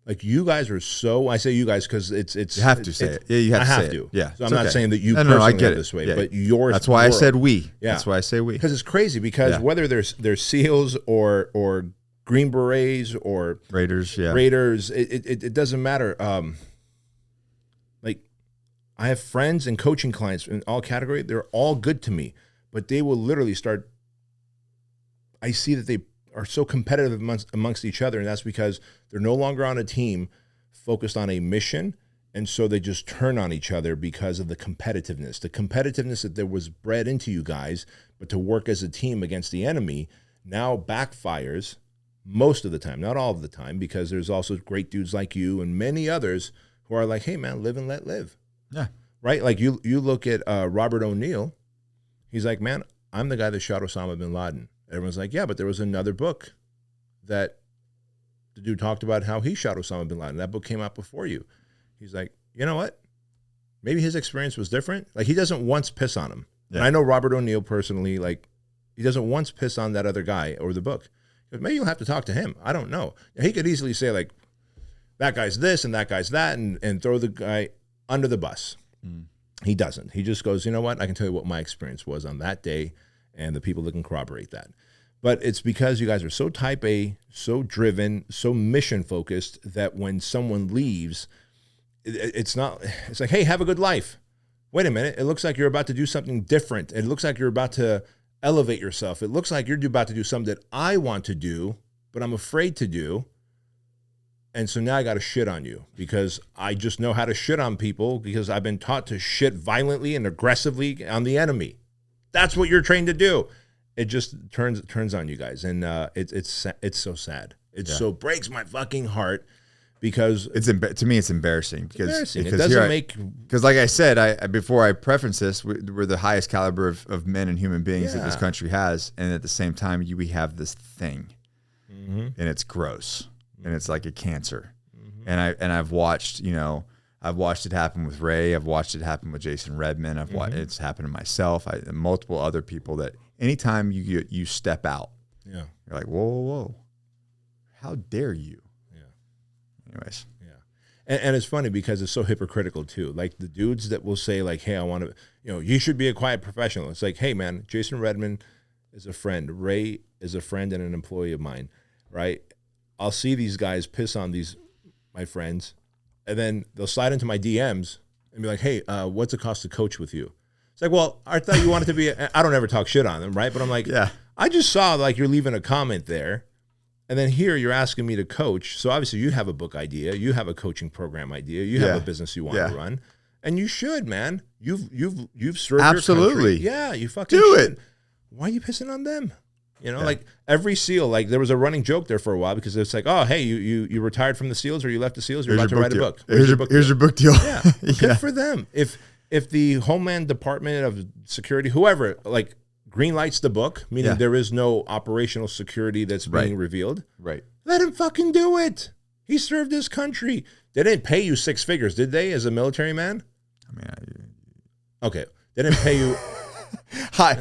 Speaker 2: Like, you guys are so, I say you guys because it's.
Speaker 1: You have to say it. Yeah, you have to say it. It. Yeah.
Speaker 2: So I'm not saying that you personally
Speaker 1: I get it
Speaker 2: this way,
Speaker 1: yeah.
Speaker 2: but yours.
Speaker 1: That's why I said we. Yeah. That's why I say we.
Speaker 2: Because it's crazy, because whether there's SEALs or Green Berets or
Speaker 1: Raiders,
Speaker 2: it doesn't matter. Like, I have friends and coaching clients in all categories. They're all good to me, but they will literally start. I see that they are so competitive amongst each other, and that's because they're no longer on a team focused on a mission, and so they just turn on each other because of the competitiveness that there was bred into you guys, but to work as a team against the enemy now backfires most of the time, not all of the time, because there's also great dudes like you and many others who are like, hey man, live and let live.
Speaker 1: Yeah.
Speaker 2: Right? Like, you look at Robert O'Neill, he's like, man, I'm the guy that shot Osama bin Laden. Everyone's like, yeah, but there was another book that the dude talked about how he shot Osama bin Laden. That book came out before you. He's like, you know what? Maybe his experience was different. Like, he doesn't once piss on him. Yeah. And I know Robert O'Neill personally, like, he doesn't once piss on that other guy or the book. But maybe you'll have to talk to him. I don't know. He could easily say, like, that guy's this and that guy's that, and throw the guy under the bus. He doesn't. He just goes, you know what? I can tell you what my experience was on that day and the people that can corroborate that. But it's because you guys are so type A, so driven, so mission focused that when someone leaves, it's like, hey, have a good life. Wait a minute. It looks like you're about to do something different. It looks like you're about to elevate yourself. It looks like you're about to do something that I want to do, but I'm afraid to do. And so now I got to shit on you because I just know how to shit on people because I've been taught to shit violently and aggressively on the enemy. That's what you're trained to do. It just turns on you guys, and it's so sad. It so breaks my fucking heart because
Speaker 1: to me it's embarrassing because
Speaker 2: it doesn't make,
Speaker 1: because like I said, before I preface this, we're the highest caliber of men and human beings that this country has, and at the same time we have this thing, and it's gross, and it's like a cancer, and I've watched I've watched it happen with Ray. I've watched it happen with Jason Redman. I've watched it's happened to myself. Multiple other people that anytime you step out,
Speaker 2: Yeah.
Speaker 1: you're like, whoa, whoa, whoa. How dare you?
Speaker 2: Yeah.
Speaker 1: Anyways.
Speaker 2: Yeah. And it's funny because it's so hypocritical too. Like the dudes that will say like, hey, I want to, you should be a quiet professional. It's like, hey man, Jason Redman is a friend. Ray is a friend and an employee of mine, right? I'll see these guys piss on my friends, and then they'll slide into my DMs and be like, hey, what's it cost to coach with you? It's like, well, I thought you wanted to be, I don't ever talk shit on them, right? But I'm like,
Speaker 1: Yeah.
Speaker 2: I just saw like you're leaving a comment there. And then here you're asking me to coach. So obviously you have a book idea. You have a coaching program idea. You have a business you want to run. And you should, man. You've served
Speaker 1: Absolutely.
Speaker 2: your country. Yeah, you fucking
Speaker 1: Do
Speaker 2: should.
Speaker 1: it.
Speaker 2: Why are you pissing on them? Like every SEAL, like there was a running joke there for a while because it's like, oh, hey, you retired from the SEALs or you left the SEAls, you're about to write a book.
Speaker 1: Here's your book deal.
Speaker 2: Yeah, good for them. If the Homeland Department of Security, whoever, like green lights the book, meaning there is no operational security that's being revealed,
Speaker 1: Right.
Speaker 2: let him fucking do it. He served his country. They didn't pay you 6 figures, did they, as a military man?
Speaker 1: I mean,
Speaker 2: Okay, they didn't pay you.
Speaker 1: high,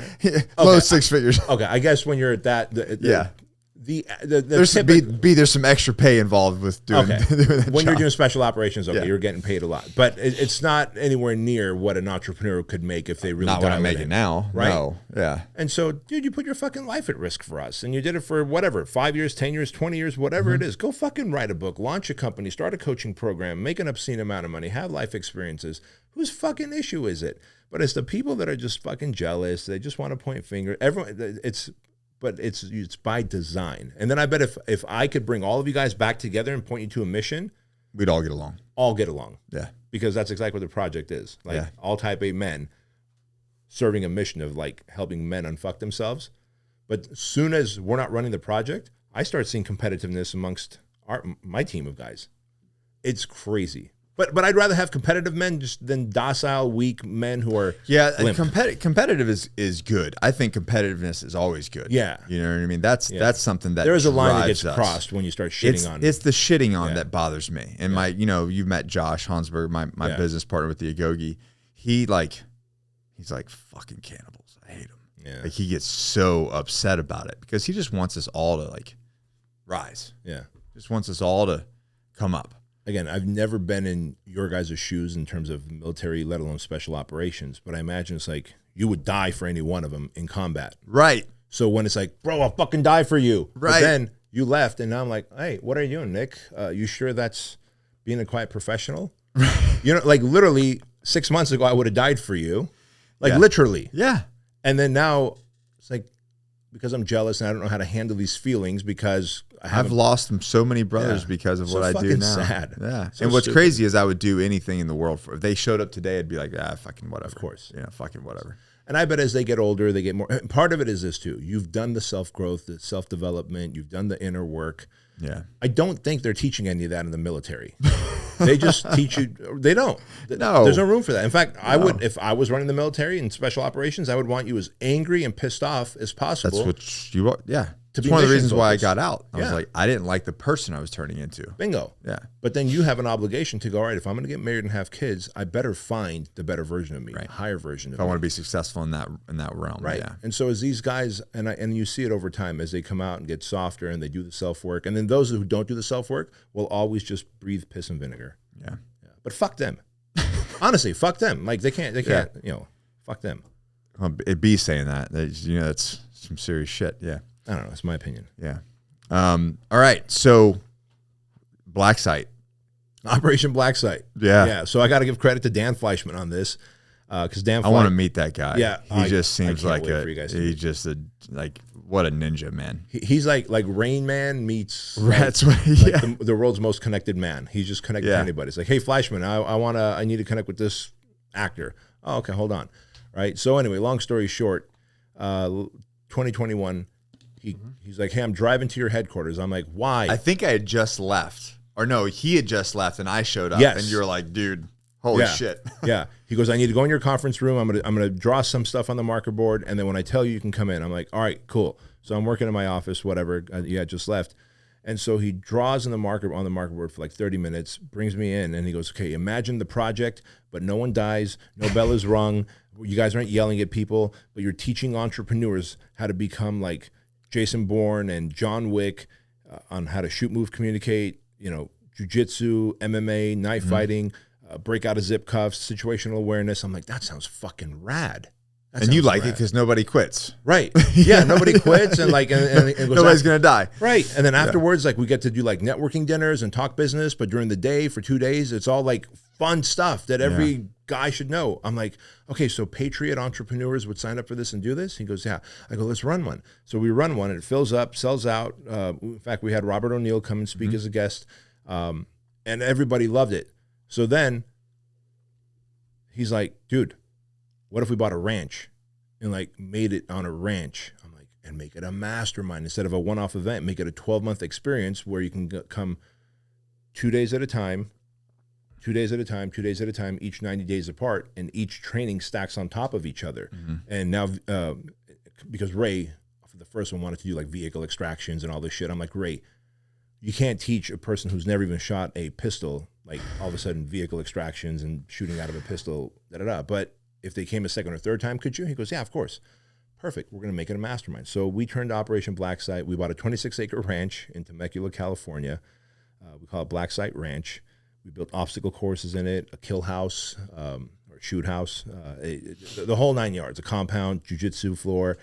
Speaker 1: low 6 figures.
Speaker 2: Okay, I guess when you're at that,
Speaker 1: There's some extra pay involved with doing, doing that
Speaker 2: when
Speaker 1: job.
Speaker 2: you're doing special operations, you're getting paid a lot, but it's not anywhere near what an entrepreneur could make if they really
Speaker 1: Not what I'm making now,
Speaker 2: right?
Speaker 1: No, yeah.
Speaker 2: And so, dude, you put your fucking life at risk for us, and you did it for whatever, 5 years, 10 years, 20 years, whatever it is. Go fucking write a book, launch a company, start a coaching program, make an obscene amount of money, have life experiences. Whose fucking issue is it? But it's the people that are just fucking jealous. They just want to point finger. But it's by design. And then I bet if I could bring all of you guys back together and point you to a mission,
Speaker 1: We'd all get along.
Speaker 2: Yeah. Because that's exactly what the project is. Like all type A men serving a mission of like helping men unfuck themselves. But as soon as we're not running the project, I start seeing competitiveness amongst my team of guys. It's crazy. But I'd rather have competitive men than docile, weak men who are limp.
Speaker 1: Competitive is good. I think competitiveness is always good.
Speaker 2: Yeah.
Speaker 1: You know what I mean? That's something that
Speaker 2: there is a line that gets
Speaker 1: drives us.
Speaker 2: crossed when you start shitting on.
Speaker 1: It's the shitting on that bothers me. And you've met Josh Hansberg, my business partner with the Agogi. He's like fucking cannibals. I hate him.
Speaker 2: Yeah.
Speaker 1: Like he gets so upset about it because he just wants us all to like rise.
Speaker 2: Yeah.
Speaker 1: Just wants us all to come up.
Speaker 2: Again, I've never been in your guys' shoes in terms of military, let alone special operations, but I imagine it's like you would die for any one of them in combat.
Speaker 1: Right.
Speaker 2: So when it's like, bro, I'll fucking die for you.
Speaker 1: Right.
Speaker 2: But then you left, and now I'm like, hey, what are you doing, Nick? You sure that's being a quiet professional? Like literally 6 months ago, I would have died for you. Like literally.
Speaker 1: Yeah.
Speaker 2: And then now it's like, because I'm jealous and I don't know how to handle these feelings because
Speaker 1: I've lost so many brothers because of what I do now.
Speaker 2: Sad.
Speaker 1: Yeah.
Speaker 2: So
Speaker 1: and what's
Speaker 2: stupid.
Speaker 1: crazy is I would do anything in the world for. If they showed up today, I'd be like, fucking whatever.
Speaker 2: Of course.
Speaker 1: Fucking whatever.
Speaker 2: And I bet as they get older, they get more. Part of it is this too. You've done the self-growth, the self-development. You've done the inner work.
Speaker 1: Yeah.
Speaker 2: I don't think they're teaching any of that in the military. They just teach you. They don't.
Speaker 1: No.
Speaker 2: There's no room for that. In fact, I would, if I was running the military and special operations, I would want you as angry and pissed off as possible.
Speaker 1: That's what you are. Yeah. It's
Speaker 2: be
Speaker 1: one of the
Speaker 2: mission
Speaker 1: reasons why I
Speaker 2: focused.
Speaker 1: got out. I was
Speaker 2: Yeah.
Speaker 1: like, I didn't like the person I was turning into.
Speaker 2: Bingo.
Speaker 1: Yeah.
Speaker 2: But then you have an obligation to go, all right, if I'm going to get married and have kids, I better find the better version of me, the higher version of
Speaker 1: If I
Speaker 2: me.
Speaker 1: want to be successful in that realm.
Speaker 2: Right.
Speaker 1: Yeah.
Speaker 2: And so as these guys, and you see it over time as they come out and get softer and they do the self-work. And then those who don't do the self-work will always just breathe piss and vinegar.
Speaker 1: Yeah.
Speaker 2: But fuck them. Honestly, fuck them. Like they can't, fuck them.
Speaker 1: It'd be saying that. That's some serious shit. Yeah.
Speaker 2: I don't know. It's my opinion.
Speaker 1: Yeah. All right. So Blacksite.
Speaker 2: Operation Blacksite.
Speaker 1: Yeah.
Speaker 2: Yeah. So I got to give credit to Dan Fleischman on this. Because Dan
Speaker 1: I want to meet that guy.
Speaker 2: Yeah.
Speaker 1: He just seems
Speaker 2: can't
Speaker 1: like
Speaker 2: wait for you guys to meet.
Speaker 1: he's just what a ninja, man.
Speaker 2: He's like Rain Man meets
Speaker 1: That's
Speaker 2: the world's most connected man. He's just connected to anybody. It's like, hey, Fleischman, I need to connect with this actor. Oh, okay, hold on. Right. So anyway, long story short, 2021, he's like, hey, I'm driving to your headquarters. I'm like, why?
Speaker 1: I think I had just left. Or no, he had just left and I showed up.
Speaker 2: Yes.
Speaker 1: And you were like, dude, holy shit.
Speaker 2: Yeah. He goes, I need to go in your conference room. I'm gonna draw some stuff on the marker board, and then when I tell you, you can come in. I'm like, all right, cool. So I'm working in my office, whatever. Just left. And so he draws on the marker board for like 30 minutes, brings me in, and he goes, okay, imagine the project, but no one dies, no bell is rung, you guys aren't yelling at people, but you're teaching entrepreneurs how to become like Jason Bourne and John Wick on how to shoot, move, communicate, you know, jiu-jitsu, MMA, knife fighting, break out of zip cuffs, situational awareness. I'm like, that sounds fucking rad.
Speaker 1: And you like it because nobody quits.
Speaker 2: Right. Yeah, nobody quits. And like, and goes
Speaker 1: nobody's going to die.
Speaker 2: Right. And then afterwards, like we get to do like networking dinners and talk business, but during the day for 2 days, it's all like fun stuff that every guy should know. I'm like, okay, so patriot entrepreneurs would sign up for this and do this? He goes, yeah. I go, let's run one. So we run one and it fills up, sells out. In fact, we had Robert O'Neill come and speak as a guest, and everybody loved it. So then he's like, dude, what if we bought a ranch and like made it on a ranch? I'm like, and make it a mastermind instead of a one-off event, make it a 12-month experience where you can come 2 days at a time, 2 days at a time, 2 days at a time, each 90 days apart, and each training stacks on top of each other. And now, because Ray, for the first one, wanted to do like vehicle extractions and all this shit, I'm like, Ray, you can't teach a person who's never even shot a pistol, like all of a sudden vehicle extractions and shooting out of a pistol, da-da-da. But if they came a second or third time, could you? He goes, yeah, of course. Perfect. We're going to make it a mastermind. So we turned to Operation Blacksite. We bought a 26-acre ranch in Temecula, California. We call it Blacksite Ranch. We built obstacle courses in it, a kill house or shoot house, the whole 9 yards, a compound, jiu-jitsu floor,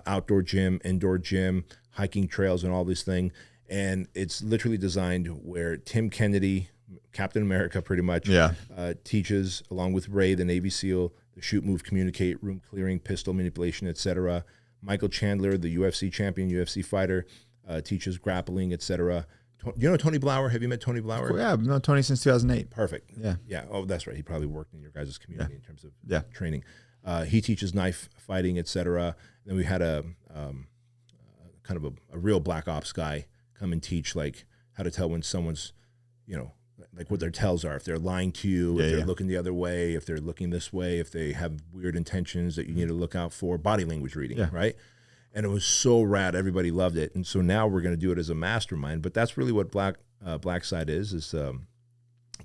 Speaker 2: outdoor gym, indoor gym, hiking trails, and all this thing. And it's literally designed where Tim Kennedy, Captain America pretty much, teaches, along with Ray, the Navy SEAL, the shoot, move, communicate, room clearing, pistol manipulation, etc. Michael Chandler, the UFC champion, UFC fighter, teaches grappling, etc. You know Tony Blauer? Have you met Tony Blauer?
Speaker 1: Yeah, I've known Tony since 2008.
Speaker 2: Perfect.
Speaker 1: Yeah.
Speaker 2: Yeah. Oh, that's right. He probably worked in your guys' community in terms of training. He teaches knife fighting, etc. Then we had a kind of a real black ops guy come and teach like how to tell when someone's, you know, like what their tells are, if they're lying to you, if they're looking the other way, if they're looking this way, if they have weird intentions that you need to look out for, body language reading, right? And it was so rad. Everybody loved it. And so now we're going to do it as a mastermind. But that's really what Blacksite is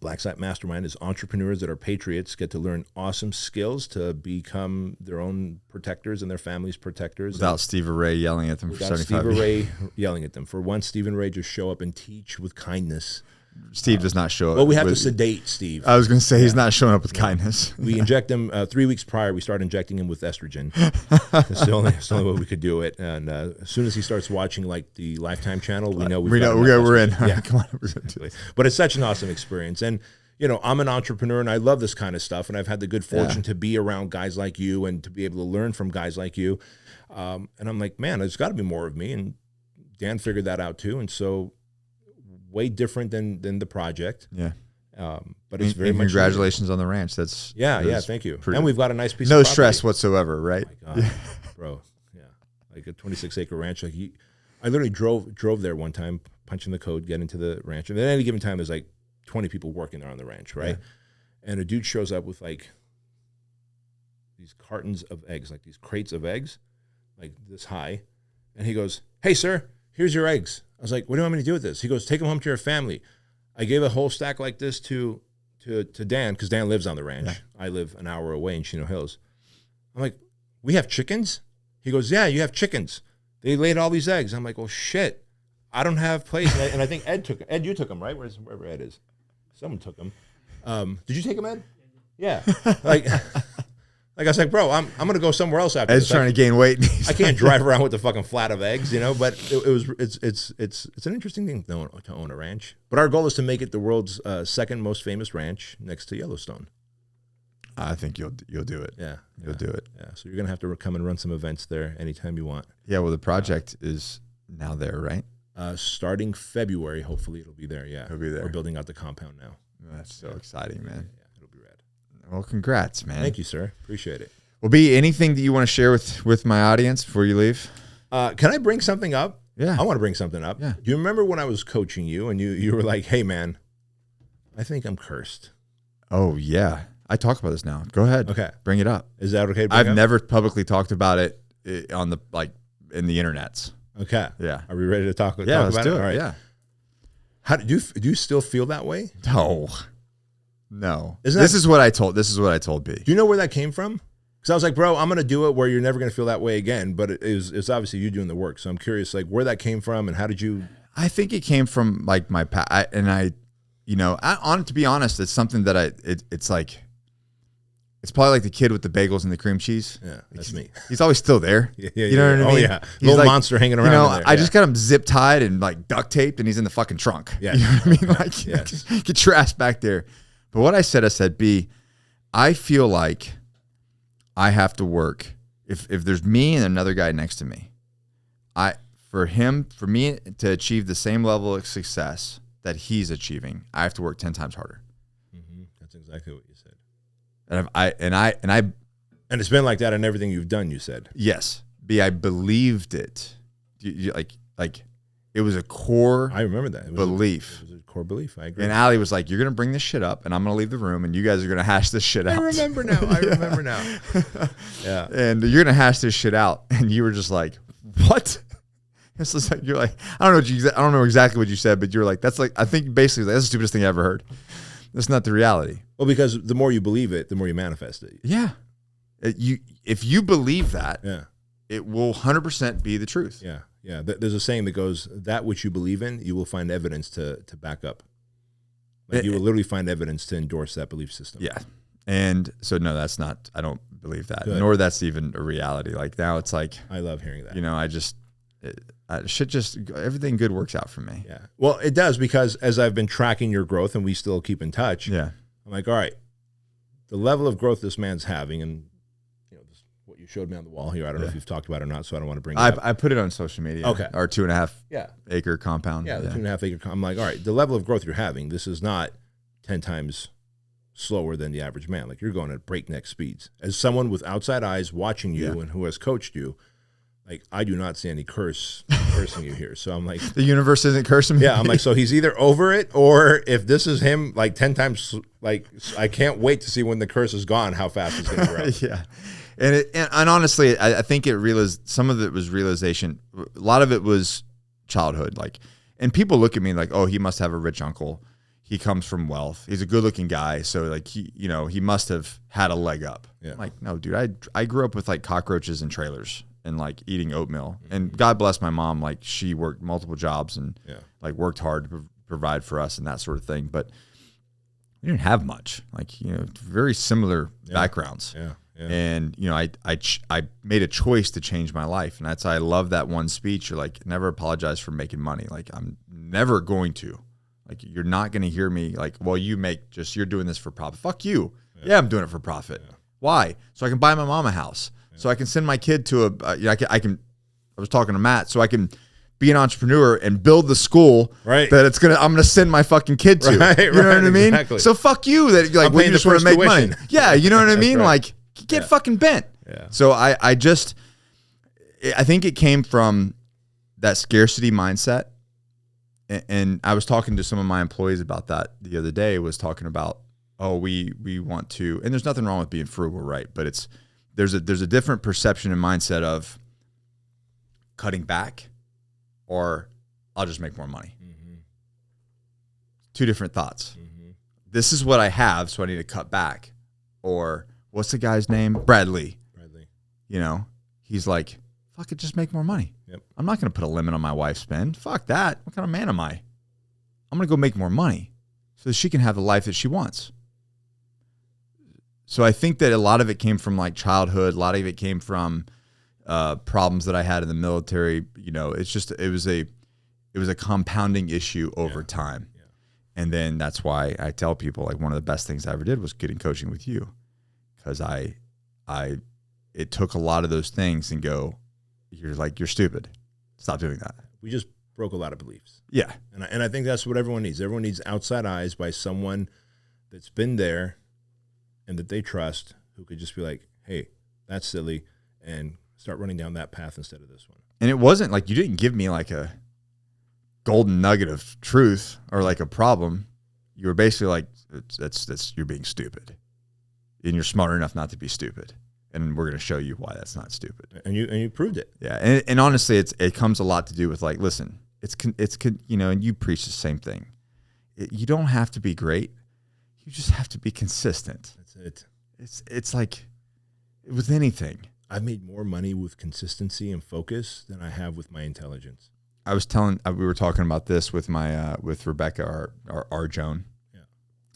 Speaker 2: Blacksite Mastermind is entrepreneurs that are patriots get to learn awesome skills to become their own protectors and their family's protectors.
Speaker 1: Without Steve Ray yelling at them for 75 years.
Speaker 2: Steve Ray yelling at them. For once, Stephen Ray just show up and teach with kindness.
Speaker 1: Steve does not show up.
Speaker 2: Well, we have to sedate Steve.
Speaker 1: I was going to say he's not showing up with kindness.
Speaker 2: We inject him 3 weeks prior. We start injecting him with estrogen. It's the only way we could do it. And as soon as he starts watching like the Lifetime channel, we know we're in.
Speaker 1: Yeah, come on.
Speaker 2: But it's such an awesome experience. And you know, I'm an entrepreneur and I love this kind of stuff. And I've had the good fortune to be around guys like you and to be able to learn from guys like you. And I'm like, man, there's got to be more of me. And Dan figured that out too. And so way different than the project. Yeah. But it's very much
Speaker 1: congratulations on the ranch. That's
Speaker 2: thank you. And we've got a nice piece
Speaker 1: no
Speaker 2: of
Speaker 1: stress whatsoever, right?
Speaker 2: Oh my God, bro. Yeah. Like a 26-acre ranch. Like I literally drove there one time, punching the code, get into the ranch. And at any given time there's like 20 people working there on the ranch, right? Yeah. And a dude shows up with like these cartons of eggs, like these crates of eggs, like this high. And he goes, "Hey sir, here's your eggs." I was like, "What do you want me to do with this?" He goes, "Take them home to your family." I gave a whole stack like this to Dan, because Dan lives on the ranch. Yeah. I live an hour away in Chino Hills. I'm like, "We have chickens?" He goes, "Yeah, you have chickens. They laid all these eggs." I'm like, "Well, shit, I don't have place." And I think Ed, you took them, right? Wherever Ed is. Someone took them. Did you take them, Ed? Yeah. Like I was like, bro, I'm gonna go somewhere else after.
Speaker 1: Ed's trying to gain weight.
Speaker 2: I can't drive around with the fucking flat of eggs, you know. But it's an interesting thing to own a ranch. But our goal is to make it the world's second most famous ranch next to Yellowstone.
Speaker 1: I think you'll do it.
Speaker 2: Yeah,
Speaker 1: you'll do it.
Speaker 2: Yeah. So you're gonna have to come and run some events there anytime you want.
Speaker 1: Yeah. Well, the project is now there, right?
Speaker 2: Starting February, hopefully it'll be there. Yeah,
Speaker 1: it'll be there.
Speaker 2: We're building out the compound now.
Speaker 1: That's so exciting, man.
Speaker 2: Yeah, it'll be rad.
Speaker 1: Well, congrats, man.
Speaker 2: Thank you, sir. Appreciate it.
Speaker 1: Well, B, anything that you want to share with my audience before you leave?
Speaker 2: Can I bring something up?
Speaker 1: Yeah.
Speaker 2: I want to bring something up.
Speaker 1: Yeah.
Speaker 2: Do you remember when I was coaching you and you were like, "Hey, man, I think I'm cursed."
Speaker 1: Oh, yeah. I talk about this now. Go ahead.
Speaker 2: Okay.
Speaker 1: Bring it up.
Speaker 2: Is that okay to bring
Speaker 1: I've
Speaker 2: up?
Speaker 1: never publicly talked about it on the in the internets.
Speaker 2: Okay.
Speaker 1: Yeah.
Speaker 2: Are we ready to talk about
Speaker 1: let's
Speaker 2: it?
Speaker 1: do it.
Speaker 2: All right.
Speaker 1: Yeah.
Speaker 2: How do you still feel that way?
Speaker 1: No. This is what I told B.
Speaker 2: Do you know where that came from? Because I was like, bro, I'm going to do it where you're never going to feel that way again. But it's obviously you doing the work. So I'm curious, like, where that came from and how did you?
Speaker 1: I think it came from like my past. To be honest, it's something that it's like, it's probably like the kid with the bagels and the cream cheese.
Speaker 2: Yeah, that's me.
Speaker 1: He's always still there.
Speaker 2: Yeah,
Speaker 1: you know what I mean?
Speaker 2: Oh, yeah. Little
Speaker 1: like,
Speaker 2: monster hanging around.
Speaker 1: You know, I just got him zip tied and like duct taped and he's in the fucking trunk.
Speaker 2: Yeah.
Speaker 1: You know what I mean? Like,
Speaker 2: yes.
Speaker 1: Get your ass back there. But what I said, B, I feel like I have to work. If there's me and another guy next to me, for me to achieve the same level of success that he's achieving, I have to work 10 times harder.
Speaker 2: Mm-hmm. That's exactly what you said.
Speaker 1: And
Speaker 2: it's been like that in everything you've done, you said.
Speaker 1: Yes. B, I believed it. Like it was a core
Speaker 2: I remember that.
Speaker 1: Belief.
Speaker 2: It was a core belief. I agree.
Speaker 1: And Allie was like, you're going to bring this shit up and I'm going to leave the room and you guys are going to hash this shit out.
Speaker 2: I remember now. Yeah.
Speaker 1: And you're going to hash this shit out. And you were just like, what? It's just like, you're like, I don't know exactly what you said, but you're like, that's like, I think basically that's the stupidest thing I ever heard. That's not the reality.
Speaker 2: Well, because the more you believe it, the more you manifest it.
Speaker 1: Yeah. If you believe that,
Speaker 2: yeah,
Speaker 1: it will 100% be the truth.
Speaker 2: Yeah. Yeah. There's a saying that goes, that which you believe in, you will find evidence to back up. Like you will literally find evidence to endorse that belief system.
Speaker 1: Yeah. And so, no, that's not, I don't believe that,
Speaker 2: Good.
Speaker 1: nor that's even a reality. Like now it's like,
Speaker 2: I love hearing that.
Speaker 1: You know, everything good works out for me.
Speaker 2: Yeah. Well, it does, because as I've been tracking your growth and we still keep in touch.
Speaker 1: Yeah.
Speaker 2: I'm like, all right, the level of growth this man's having, and you know, what you showed me on the wall here, I don't know if you've talked about it or not, so I don't want to bring it up.
Speaker 1: I put it on social media.
Speaker 2: Okay.
Speaker 1: Our 2.5 acre compound.
Speaker 2: Yeah, the 2.5 acre. I'm like, all right, the level of growth you're having, this is not 10 times slower than the average man. Like, you're going at breakneck speeds. As someone with outside eyes watching you and who has coached you, like, I do not see any cursing you here. So I'm like,
Speaker 1: the universe isn't cursing me.
Speaker 2: Yeah, I'm like, so he's either over it, or if this is him, like 10 times, like, I can't wait to see when the curse is gone, how fast it's going to grow.
Speaker 1: Yeah. And honestly, I think some of it was realization. A lot of it was childhood. Like, and people look at me like, oh, he must have a rich uncle. He comes from wealth. He's a good looking guy. So like, he must have had a leg up.
Speaker 2: Yeah.
Speaker 1: I'm like, no, dude, I grew up with like cockroaches and trailers and like eating oatmeal. And God bless my mom. Like, she worked multiple jobs and like worked hard to provide for us and that sort of thing. But we didn't have much, like, very similar backgrounds.
Speaker 2: Yeah. Yeah.
Speaker 1: And, I made a choice to change my life. And I love that one speech. You're like, never apologize for making money. Like, I'm never going to. Like, you're not going to hear me like, well, you're doing this for profit. Fuck you. Yeah, I'm doing it for profit. Yeah. Why? So I can buy my mom a house. Yeah. So I can send my kid to I was talking to Matt, so I can be an entrepreneur and build the school that I'm gonna send my fucking kid to.
Speaker 2: Right,
Speaker 1: you know what I mean?
Speaker 2: Exactly.
Speaker 1: So fuck you that like we just want to make money. Yeah, you know what I mean? Like, get fucking bent.
Speaker 2: Yeah.
Speaker 1: So I think it came from that scarcity mindset. And I was talking to some of my employees about that the other day, was talking about, oh, we want to, and there's nothing wrong with being frugal, right? But there's a different perception and mindset of cutting back, or I'll just make more money. Mm-hmm. Two different thoughts. Mm-hmm. This is what I have, so I need to cut back. Or what's the guy's name? Bradley. He's like, fuck it, just make more money.
Speaker 2: Yep.
Speaker 1: I'm not going to put a limit on my wife's spend. Fuck that. What kind of man am I? I'm going to go make more money so that she can have the life that she wants. So I think that a lot of it came from like childhood. A lot of it came from problems that I had in the military. It was a compounding issue over time. Yeah. And then that's why I tell people, like, one of the best things I ever did was getting coaching with you, because it took a lot of those things and go, you're stupid. Stop doing that.
Speaker 2: We just broke a lot of beliefs.
Speaker 1: Yeah.
Speaker 2: And I think that's what everyone needs. Everyone needs outside eyes by someone that's been there and that they trust, who could just be like, hey, that's silly, and start running down that path instead of this one. And
Speaker 1: it wasn't like, you didn't give me like a golden nugget of truth or like a problem. You were basically like, that's you're being stupid, and you're smart enough not to be stupid. And we're going to show you why that's not stupid.
Speaker 2: And you proved it.
Speaker 1: Yeah. And honestly, it comes a lot to do with like, listen, and you preach the same thing. You don't have to be great. You just have to be consistent.
Speaker 2: That's it.
Speaker 1: It's like with anything.
Speaker 2: I've made more money with consistency and focus than I have with my intelligence.
Speaker 1: I was we were talking about this with my with Rebecca, our Joan.
Speaker 2: Yeah.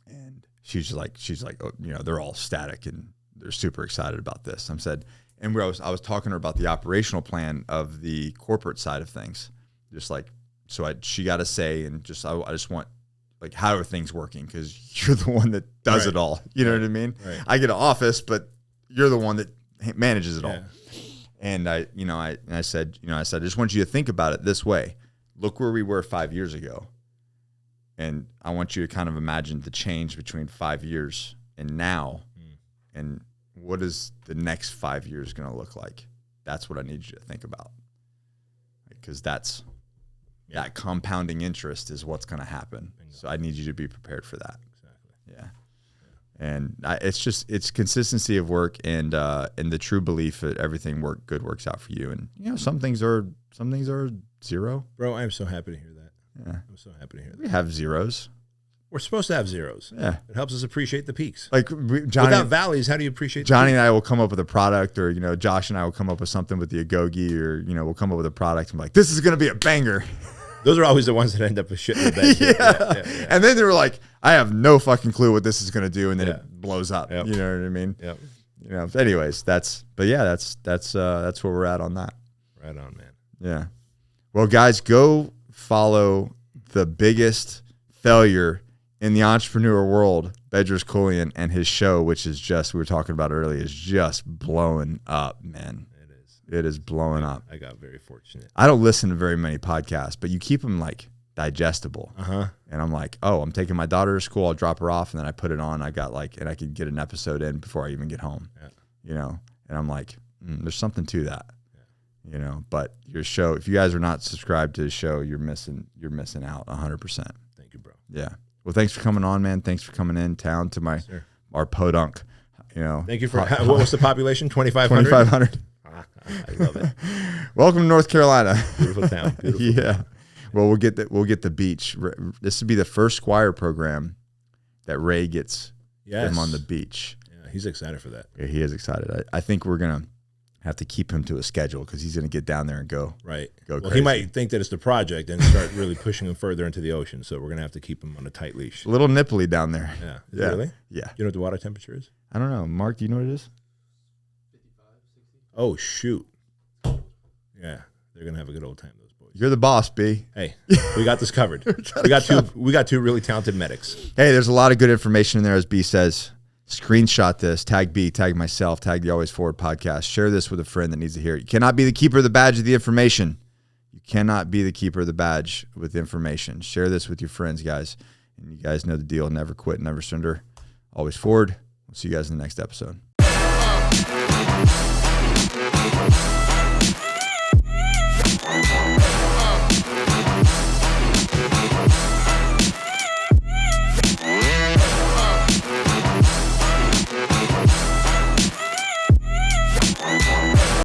Speaker 1: And she's like, oh, you know, they're all ecstatic and they're super excited about this. I said, and I was talking to her about the operational plan of the corporate side of things. Just like, so she got to say, and I just want, like, how are things working? Because you're the one that does it all. You know what I mean?
Speaker 2: Right.
Speaker 1: I get an office, but you're the one that manages it all. And I said, I just want you to think about it this way. Look where we were 5 years ago. And I want you to kind of imagine the change between 5 years and now. And what is the next 5 years going to look like? That's what I need you to think about. Because that compounding interest is what's going to happen. Bingo. So I need you to be prepared for that.
Speaker 2: Exactly.
Speaker 1: Yeah. And it's consistency of work and the true belief that everything works out for you. And, you know, some things are zero.
Speaker 2: Bro, I'm so happy to hear that.
Speaker 1: Yeah.
Speaker 2: I'm so happy to hear that.
Speaker 1: We have zeros.
Speaker 2: We're supposed to have zeros.
Speaker 1: Yeah.
Speaker 2: It helps us appreciate the peaks.
Speaker 1: Like Johnny,
Speaker 2: without valleys, how do you appreciate
Speaker 1: Johnny and I will come up with a product, or, you know, Josh and I will come up with something with the Agogi, or, you know, we'll come up with a product and be like, this is going to be a banger.
Speaker 2: Those are always the ones that end up with shit in the bed.
Speaker 1: Yeah. And then they were like, I have no fucking clue what this is going to do. And then it blows up.
Speaker 2: Yep.
Speaker 1: You know what I mean?
Speaker 2: Yep.
Speaker 1: You know, anyways, that's where we're at on that.
Speaker 2: Right on, man.
Speaker 1: Yeah. Well, guys, go follow the biggest failure in the entrepreneur world, Bedros Keuilian, and his show, which is just, we were talking about earlier, is just blowing up, man. It is blowing up.
Speaker 2: I got very fortunate.
Speaker 1: I don't listen to very many podcasts, but you keep them like digestible. And I'm like, oh, I'm taking my daughter to school. I'll drop her off, and then I put it on. And I could get an episode in before I even get home. Yeah. You know, and I'm like, there's something to that. Yeah. You know, but your show, if you guys are not subscribed to the show, you're missing out 100%.
Speaker 2: Thank you, bro.
Speaker 1: Yeah. Well, thanks for coming on, man. Thanks for coming in town to our podunk. You know,
Speaker 2: thank you for what was the population? 2,500.
Speaker 1: 2,500.
Speaker 2: I love it.
Speaker 1: Welcome to North Carolina.
Speaker 2: Beautiful town. Beautiful.
Speaker 1: Yeah. Well, we'll get the beach. This would be the first Squire program that Ray gets him on the beach.
Speaker 2: Yeah, he's excited for that.
Speaker 1: Yeah, he is excited. I think we're gonna have to keep him to a schedule because he's gonna get down there and go.
Speaker 2: Right.
Speaker 1: Well,
Speaker 2: crazy. He might think that it's the project and start really pushing him further into the ocean. So we're gonna have to keep him on a tight leash.
Speaker 1: A little nipply down there.
Speaker 2: Yeah. Is it really?
Speaker 1: Yeah.
Speaker 2: You know what the water temperature is?
Speaker 1: I don't know. Mark, do you know what it is?
Speaker 3: 55, 60.
Speaker 2: Oh shoot. Yeah, they're gonna have a good old time, those boys.
Speaker 1: You're the boss, B.
Speaker 2: Hey, we got this covered. we got two really talented medics.
Speaker 1: Hey, there's a lot of good information in there, as B says. Screenshot this, tag B, tag myself, tag the Always Forward podcast. Share this with a friend that needs to hear it. You cannot be the keeper of the badge of the information. You cannot be the keeper of the badge with information. Share this with your friends, guys. And you guys know the deal. Never quit, never surrender. Always forward. We'll see you guys in the next episode.